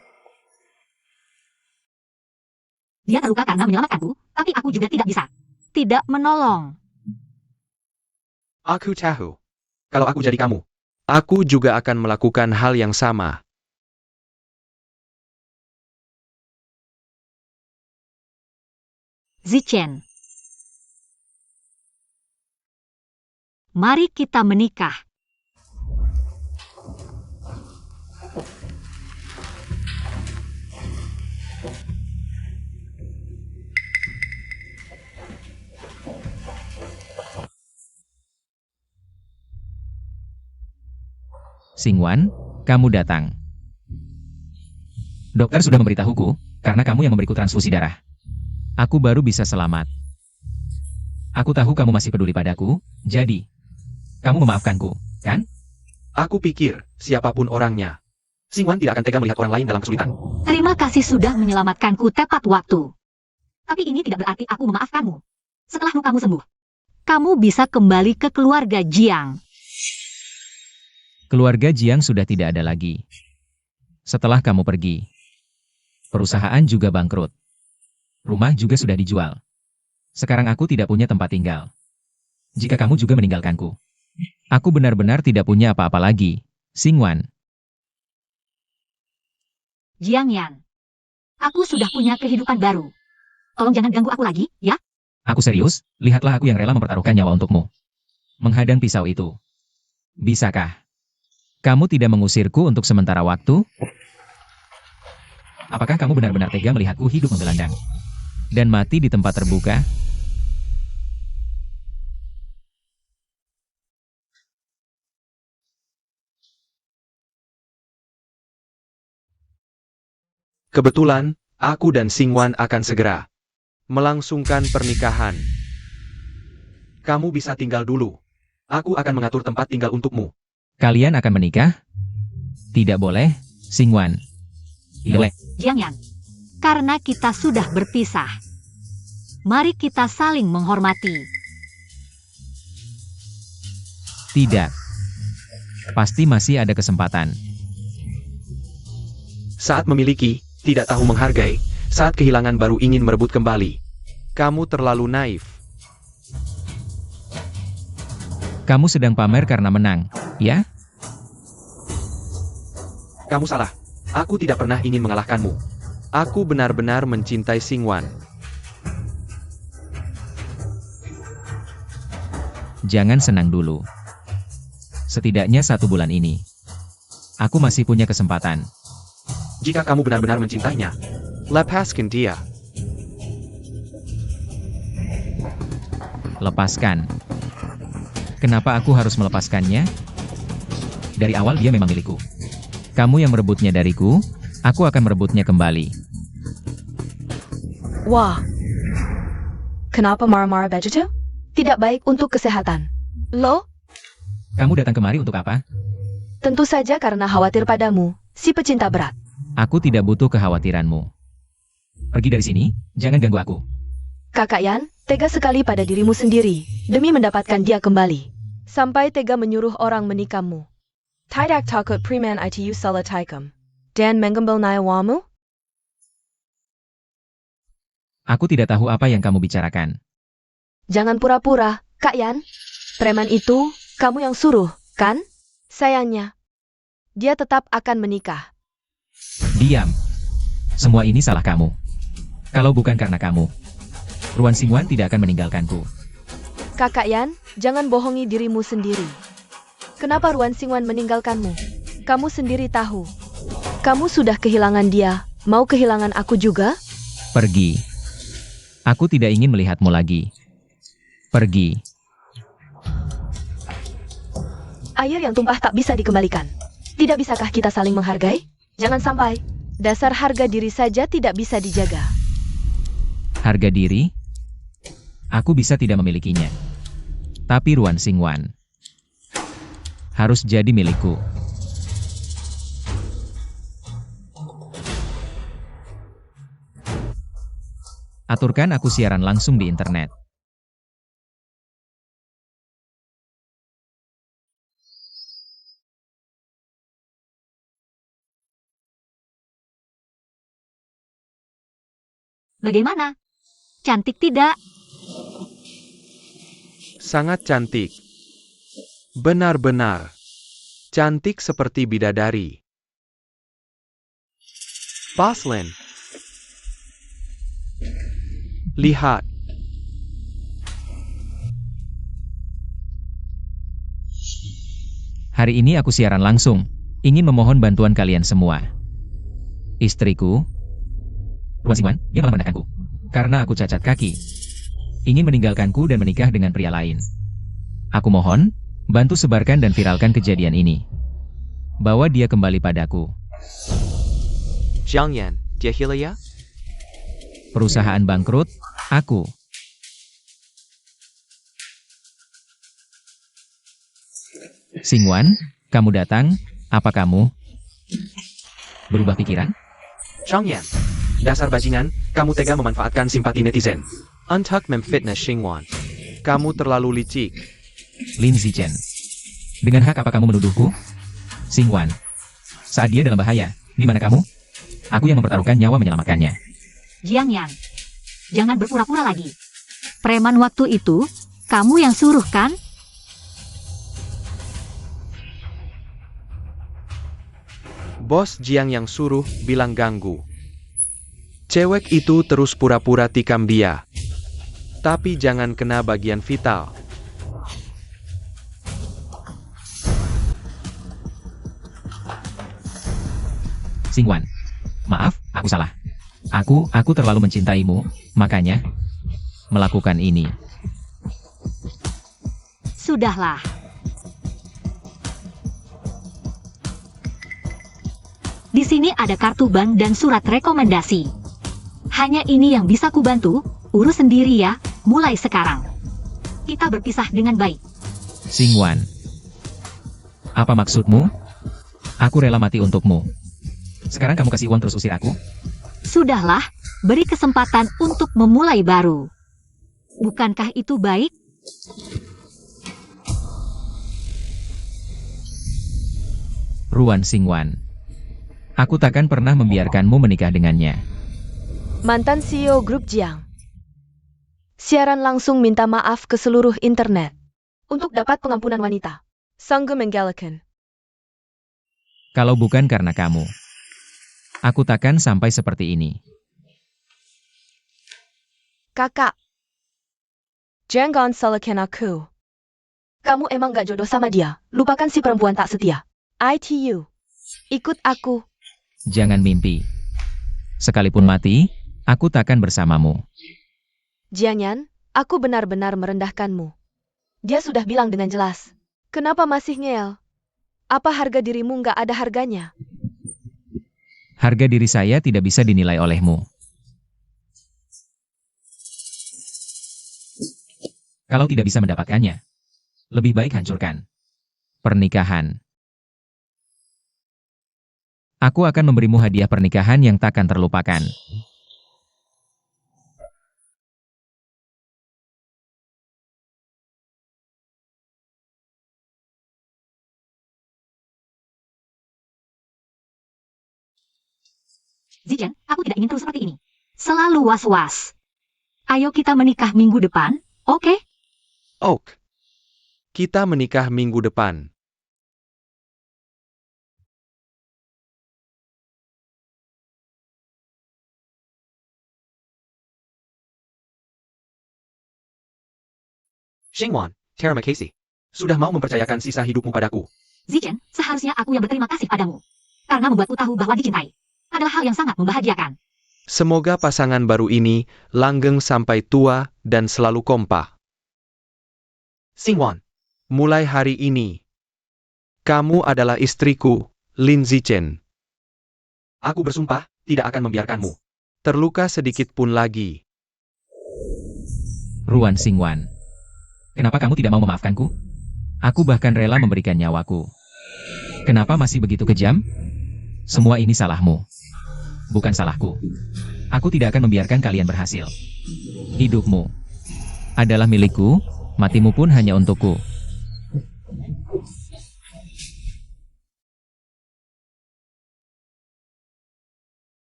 Dia terluka karena menyelamatkanku, tapi aku juga tidak bisa. Tidak menolong. Aku tahu. Kalau aku jadi kamu, aku juga akan melakukan hal yang sama. Zichen. Mari kita menikah. Xingwan, kamu datang. Dokter sudah memberitahuku, karena kamu yang memberiku transfusi darah. Aku baru bisa selamat. Aku tahu kamu masih peduli padaku, jadi kamu memaafkanku, kan? Aku pikir, siapapun orangnya, Xingwan tidak akan tega melihat orang lain dalam kesulitan. Terima kasih sudah menyelamatkanku tepat waktu. Tapi ini tidak berarti aku memaafkanmu. Setelah lukamu sembuh, kamu bisa kembali ke keluarga Jiang. Keluarga Jiang sudah tidak ada lagi. Setelah kamu pergi, perusahaan juga bangkrut. Rumah juga sudah dijual. Sekarang aku tidak punya tempat tinggal. Jika kamu juga meninggalkanku, aku benar-benar tidak punya apa-apa lagi, Xingwan. Jiang Yan, aku sudah punya kehidupan baru. Tolong jangan ganggu aku lagi, ya? Aku serius, lihatlah aku yang rela mempertaruhkan nyawa untukmu. Menghadang pisau itu. Bisakah? Kamu tidak mengusirku untuk sementara waktu? Apakah kamu benar-benar tega melihatku hidup menggelandang dan mati di tempat terbuka? Kebetulan, aku dan Xingwan akan segera melangsungkan pernikahan. Kamu bisa tinggal dulu. Aku akan mengatur tempat tinggal untukmu. Kalian akan menikah? Tidak boleh, Xingwan. Boleh. Jiang Yan, karena kita sudah berpisah, mari kita saling menghormati. Tidak. Pasti masih ada kesempatan. Saat memiliki, tidak tahu menghargai, saat kehilangan baru ingin merebut kembali. Kamu terlalu naif. Kamu sedang pamer karena menang, ya? Kamu salah. Aku tidak pernah ingin mengalahkanmu. Aku benar-benar mencintai Xingwan. Jangan senang dulu. Setidaknya 1 bulan ini, aku masih punya kesempatan. Jika kamu benar-benar mencintainya, lepaskan dia. Lepaskan. Kenapa aku harus melepaskannya? Dari awal dia memang milikku. Kamu yang merebutnya dariku, aku akan merebutnya kembali. Wah. Kenapa marah-marah begitu? Tidak baik untuk kesehatan. Lo? Kamu datang kemari untuk apa? Tentu saja karena khawatir padamu, si pecinta berat. Aku tidak butuh kekhawatiranmu. Pergi dari sini, jangan ganggu aku. Kakak Yan, tega sekali pada dirimu sendiri, demi mendapatkan dia kembali. Sampai tega menyuruh orang menikahmu. Tidak takut preman itu salah tikam. Dan mengambil nyawamu? Aku tidak tahu apa yang kamu bicarakan. Jangan pura-pura, Kak Yan. Preman itu, kamu yang suruh, kan? Sayangnya, dia tetap akan menikah. Diam. Semua ini salah kamu. Kalau bukan karena kamu, Ruan Xingwan tidak akan meninggalkanku. Kakak Yan, jangan bohongi dirimu sendiri. Kenapa Ruan Xingwan meninggalkanmu? Kamu sendiri tahu. Kamu sudah kehilangan dia, mau kehilangan aku juga? Pergi. Aku tidak ingin melihatmu lagi. Pergi. Air yang tumpah tak bisa dikembalikan. Tidak bisakah kita saling menghargai? Jangan sampai. Dasar harga diri saja tidak bisa dijaga. Harga diri? Aku bisa tidak memilikinya. Tapi Ruan Xingwan harus jadi milikku. Aturkan aku siaran langsung di internet. Bagaimana? Cantik tidak? Sangat cantik. Benar-benar. Cantik seperti bidadari. Boslin. Lihat. Hari ini aku siaran langsung. Ingin memohon bantuan kalian semua. Istriku, Ruan Xingwan, dia malah merendahkanku. Karena aku cacat kaki. Ingin meninggalkanku dan menikah dengan pria lain. Aku mohon, bantu sebarkan dan viralkan kejadian ini. Bawa dia kembali padaku. Jiang Yan, dia hilang ya? Perusahaan bangkrut, aku. Xingwan, kamu datang, apa kamu? Berubah pikiran? Zhang Yan. Dasar bajingan, kamu tega memanfaatkan simpati netizen. Untuk memfitnah Xingwan. Kamu terlalu licik. Lin Zichen. Dengan hak apa kamu menuduhku? Xingwan. Saat dia dalam bahaya, di mana kamu? Aku yang mempertaruhkan nyawa menyelamatkannya. Jiang Yang, jangan berpura-pura lagi. Preman waktu itu, kamu yang suruh kan? Bos Jiang yang suruh bilang ganggu. Cewek itu terus pura-pura tikam dia. Tapi jangan kena bagian vital. Xingwan. Maaf, aku salah. Aku terlalu mencintaimu, makanya melakukan ini. Sudahlah. Di sini ada kartu bank dan surat rekomendasi. Hanya ini yang bisa kubantu, urus sendiri ya, mulai sekarang. Kita berpisah dengan baik. Xingwan. Apa maksudmu? Aku rela mati untukmu. Sekarang kamu kasih uang terus usir aku? Sudahlah, beri kesempatan untuk memulai baru. Bukankah itu baik? Ruan Xingwan. Aku takkan pernah membiarkanmu menikah dengannya. Mantan CEO Grup Jiang. Siaran langsung minta maaf ke seluruh internet. Untuk dapat pengampunan wanita. Sanggup menggalakan. Kalau bukan karena kamu, aku takkan sampai seperti ini. Kakak. Jangan salahkan aku. Kamu emang gak jodoh sama dia. Lupakan si perempuan tak setia. ITU. Ikut aku. Jangan mimpi. Sekalipun mati, aku takkan bersamamu. Jianyan, aku benar-benar merendahkanmu. Dia sudah bilang dengan jelas. Kenapa masih ngeyel? Apa harga dirimu nggak ada harganya? Harga diri saya tidak bisa dinilai olehmu. Kalau tidak bisa mendapatkannya, lebih baik hancurkan pernikahan. Aku akan memberimu hadiah pernikahan yang takkan terlupakan. Zichen, aku tidak ingin terus seperti ini. Selalu was-was. Ayo kita menikah minggu depan, oke? Oke. Kita menikah minggu depan. Xingwan, terima kasih. Sudah mau mempercayakan sisa hidupmu padaku. Zichen, seharusnya aku yang berterima kasih padamu. Karena membuatku tahu bahwa dicintai. Adalah hal yang sangat membahagiakan. Semoga pasangan baru ini langgeng sampai tua dan selalu kompak. Xingwan, mulai hari ini, kamu adalah istriku, Lin Zichen. Aku bersumpah, tidak akan membiarkanmu terluka sedikit pun lagi. Ruan Xingwan. Kenapa kamu tidak mau memaafkanku? Aku bahkan rela memberikan nyawaku. Kenapa masih begitu kejam? Semua ini salahmu. Bukan salahku. Aku tidak akan membiarkan kalian berhasil. Hidupmu adalah milikku, matimu pun hanya untukku.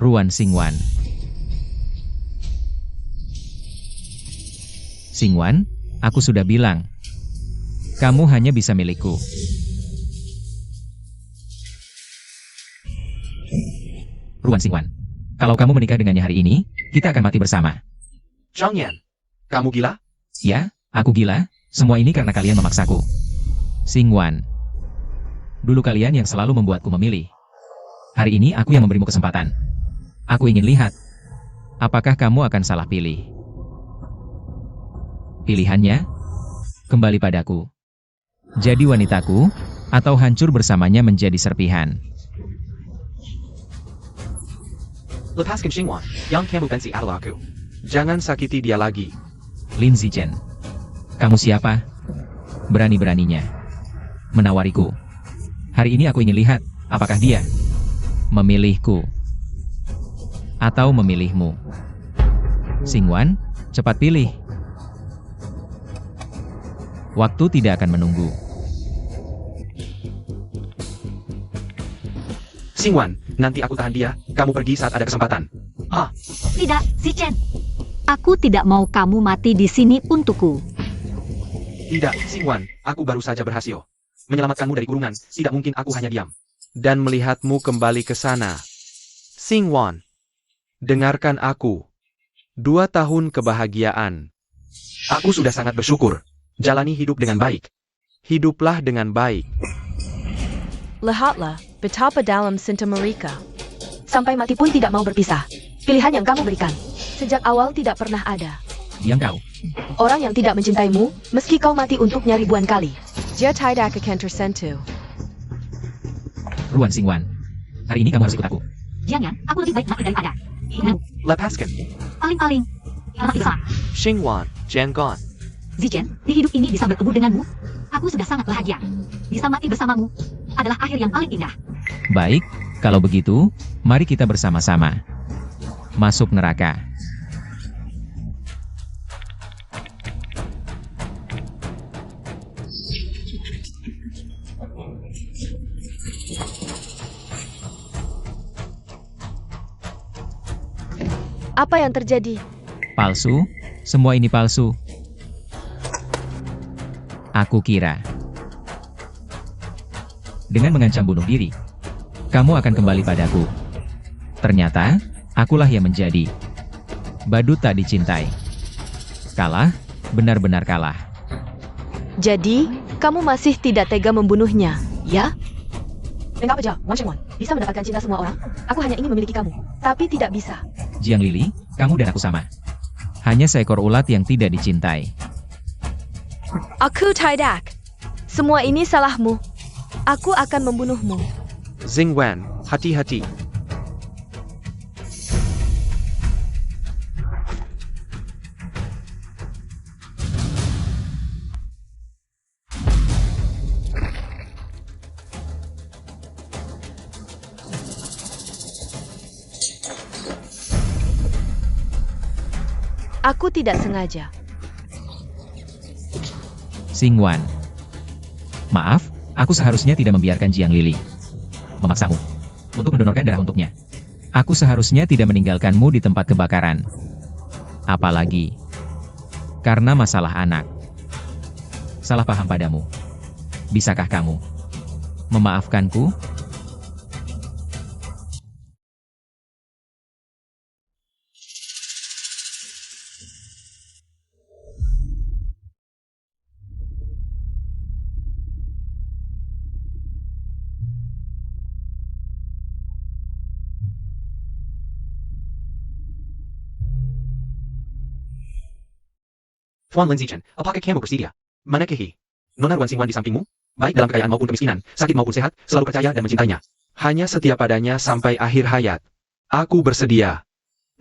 Ruan Xingwan. Xingwan, aku sudah bilang, kamu hanya bisa milikku. Ruan Xingwan, kalau kamu menikah dengannya hari ini, kita akan mati bersama. Zhang Yan, kamu gila? Ya, aku gila, semua ini karena kalian memaksaku. Xingwan, dulu kalian yang selalu membuatku memilih. Hari ini aku yang memberimu kesempatan. Aku ingin lihat, apakah kamu akan salah pilih. Pilihannya, kembali padaku. Jadi wanitaku, atau hancur bersamanya menjadi serpihan. Lepaskan Xingwan, yang kamu benci adalah aku. Jangan sakiti dia lagi. Lin Zichen, kamu siapa? Berani-beraninya menawariku. Hari ini aku ingin lihat, apakah dia memilihku atau memilihmu. Xingwan, cepat pilih. Waktu tidak akan menunggu. Xingwan, nanti aku tahan dia, kamu pergi saat ada kesempatan. Tidak, Zichen. Aku tidak mau kamu mati di sini untukku. Tidak, Xingwan, aku baru saja berhasil menyelamatkanmu dari kurungan, tidak mungkin aku hanya diam. Dan melihatmu kembali ke sana. Xingwan, dengarkan aku. 2 tahun kebahagiaan. Aku sudah sangat bersyukur. Jalani hidup dengan baik. Hiduplah dengan baik. Lihatlah, betapa dalam cinta mereka. Sampai mati pun tidak mau berpisah. Pilihan yang kamu berikan, sejak awal tidak pernah ada. Diam kau. Orang yang tidak mencintaimu, meski kau mati untuknya ribuan kali. Dia tidak akan tersentuh. Ruan Xingwan, hari ini kamu harus ikut aku. Jangan, aku lebih baik mati daripada. Lepaskan. Paling-paling. Anak bisa. Xingwan, Jiangon. Zichen, di hidup ini bisa bertemu denganmu. Aku sudah sangat bahagia. Bisa mati bersamamu adalah akhir yang paling indah. Baik, kalau begitu, mari kita bersama-sama masuk neraka. Apa yang terjadi? Palsu? Semua ini palsu. Aku kira dengan mengancam bunuh diri, kamu akan kembali padaku. Ternyata, akulah yang menjadi badut tak dicintai. Kalah, benar-benar kalah. Jadi, kamu masih tidak tega membunuhnya, ya? Enggak apa, Wang Shengwan. Bisa mendapatkan cinta semua orang. Aku hanya ingin memiliki kamu, tapi tidak bisa. Jiang Lili, kamu dan aku sama. Hanya seekor ulat yang tidak dicintai. Aku tidak. Semua ini salahmu. Aku akan membunuhmu. Xingwan, hati-hati. Aku tidak sengaja. Xingwan. Maaf, aku seharusnya tidak membiarkan Jiang Lili memaksamu untuk mendonorkan darah untuknya. Aku seharusnya tidak meninggalkanmu di tempat kebakaran. Apalagi karena masalah anak. Salah paham padamu. Bisakah kamu memaafkanku? Tuan Lin Zichen, apakah kamu bersedia menikahi Nona Ruan Xingwan di sampingmu? Baik dalam kekayaan maupun kemiskinan, sakit maupun sehat, selalu percaya dan mencintainya. Hanya setia padanya sampai akhir hayat. Aku bersedia.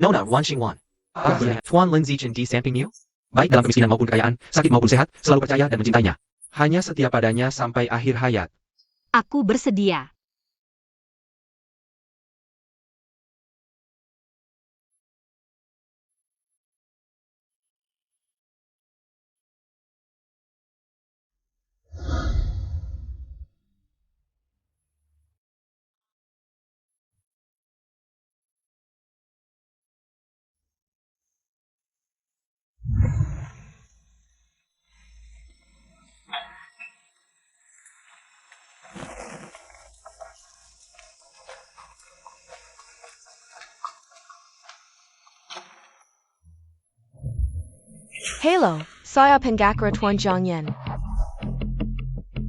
Nona Ruan Xingwan. Tuan Lin Zichen di sampingmu? Baik dalam kemiskinan maupun kekayaan, sakit maupun sehat, selalu percaya dan mencintainya. Hanya setia padanya sampai akhir hayat. Aku bersedia. Hello, saya Penggakra Tuan Jiang Yan.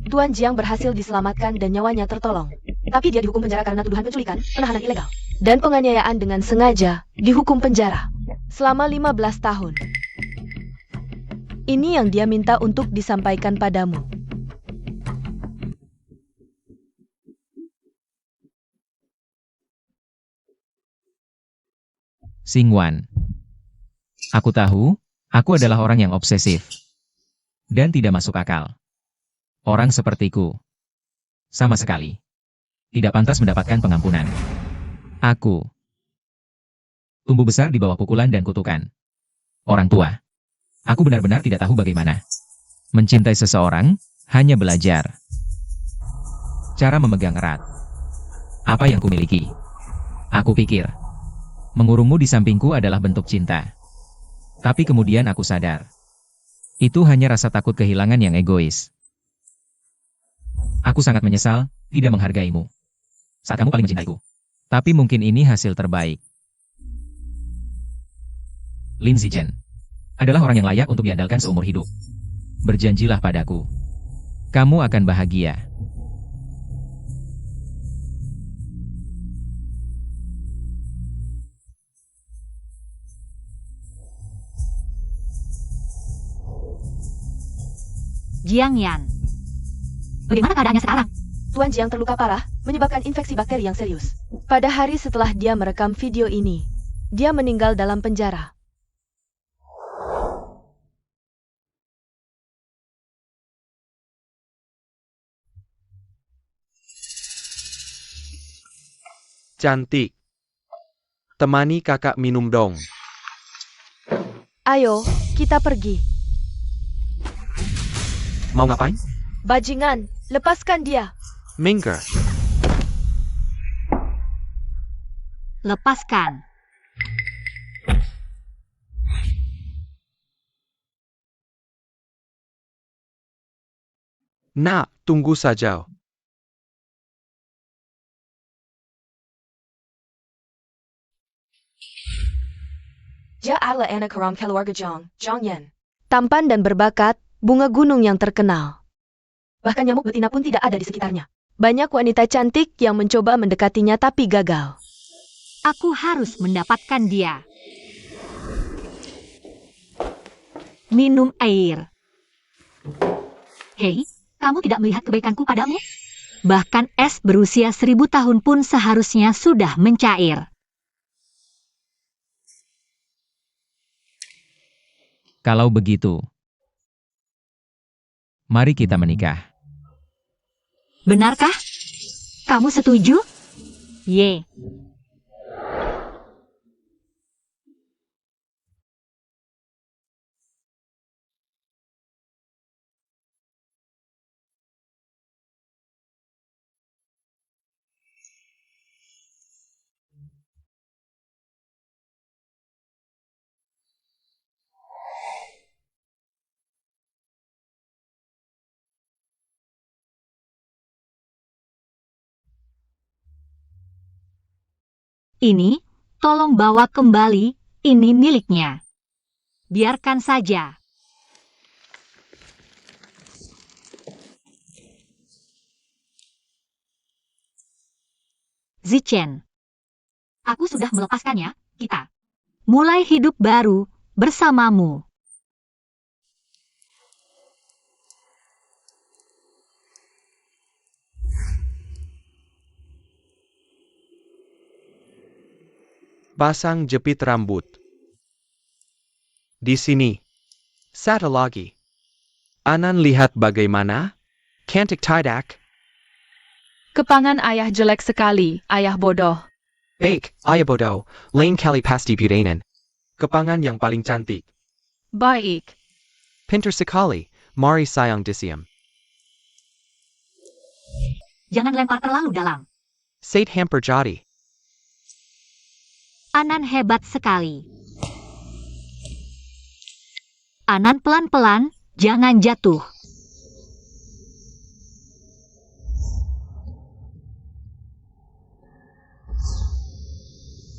Tuan Jiang berhasil diselamatkan dan nyawanya tertolong. Tapi dia dihukum penjara karena tuduhan penculikan, penahanan ilegal, dan penganiayaan dengan sengaja, dihukum penjara selama 15 tahun. Ini yang dia minta untuk disampaikan padamu. Xingwan. Aku tahu, aku adalah orang yang obsesif. Dan tidak masuk akal. Orang sepertiku. Sama sekali. Tidak pantas mendapatkan pengampunan. Aku. Tumbuh besar di bawah pukulan dan kutukan. Orang tua. Aku benar-benar tidak tahu bagaimana. Mencintai seseorang, hanya belajar. Cara memegang erat. Apa yang kumiliki. Aku pikir. Mengurungmu di sampingku adalah bentuk cinta. Tapi kemudian aku sadar. Itu hanya rasa takut kehilangan yang egois. Aku sangat menyesal, tidak menghargaimu. Saat kamu paling mencintaiku. Tapi mungkin ini hasil terbaik. Lin Zichen adalah orang yang layak untuk diandalkan seumur hidup. Berjanjilah padaku. Kamu akan bahagia. Jiang Yan. Bagaimana keadaannya sekarang? Tuan Jiang terluka parah, menyebabkan infeksi bakteri yang serius. Pada hari setelah dia merekam video ini, dia meninggal dalam penjara. Cantik. Temani kakak minum dong. Ayo, kita pergi. Mau ngapain? Bajingan, lepaskan dia. Minggir. Lepaskan. Nak, tunggu saja. Dia adalah anak haram keluarga Jiang Yan. Tampan dan berbakat, bunga gunung yang terkenal. Bahkan nyamuk betina pun tidak ada di sekitarnya. Banyak wanita cantik yang mencoba mendekatinya tapi gagal. Aku harus mendapatkan dia. Minum air. Hei, kamu tidak melihat kebaikanku padamu? Bahkan es berusia 1000 tahun pun seharusnya sudah mencair. Kalau begitu, mari kita menikah. Benarkah? Kamu setuju? Ye. Ini, tolong bawa kembali, ini miliknya. Biarkan saja. Zichen. Aku sudah melepaskannya, kita. Mulai hidup baru, bersamamu. Pasang jepit rambut. Di sini. Satu lagi. Anan lihat bagaimana? Cantik tidak? Kepangan ayah jelek sekali, ayah bodoh. Bake, ayabodo, lain kali pasti budanan. Kepangan yang paling cantik. Baik. Pinter sekali, mari sayang disiam. Jangan lempar terlalu dalam. Sate hamper jadi. Anan hebat sekali. Anan pelan-pelan, jangan jatuh.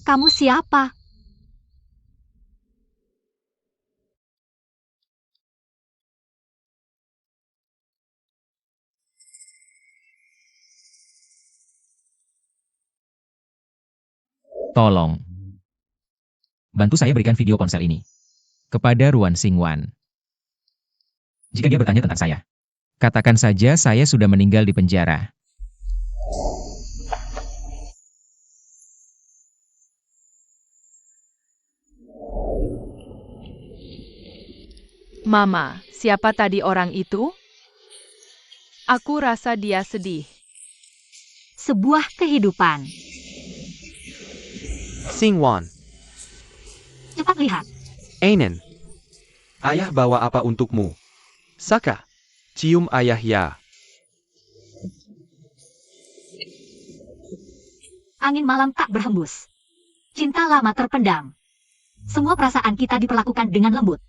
Kamu siapa? Tolong. Bantu saya berikan video ponsel ini kepada Ruan Xingwan. Jika dia bertanya tentang saya, katakan saja saya sudah meninggal di penjara. Mama, siapa tadi orang itu? Aku rasa dia sedih. Sebuah kehidupan. Singwan. Cepat lihat. Ainen. Ayah bawa apa untukmu? Saka. Cium ayah ya. Angin malam tak berhembus. Cinta lama terpendam. Semua perasaan kita diperlakukan dengan lembut.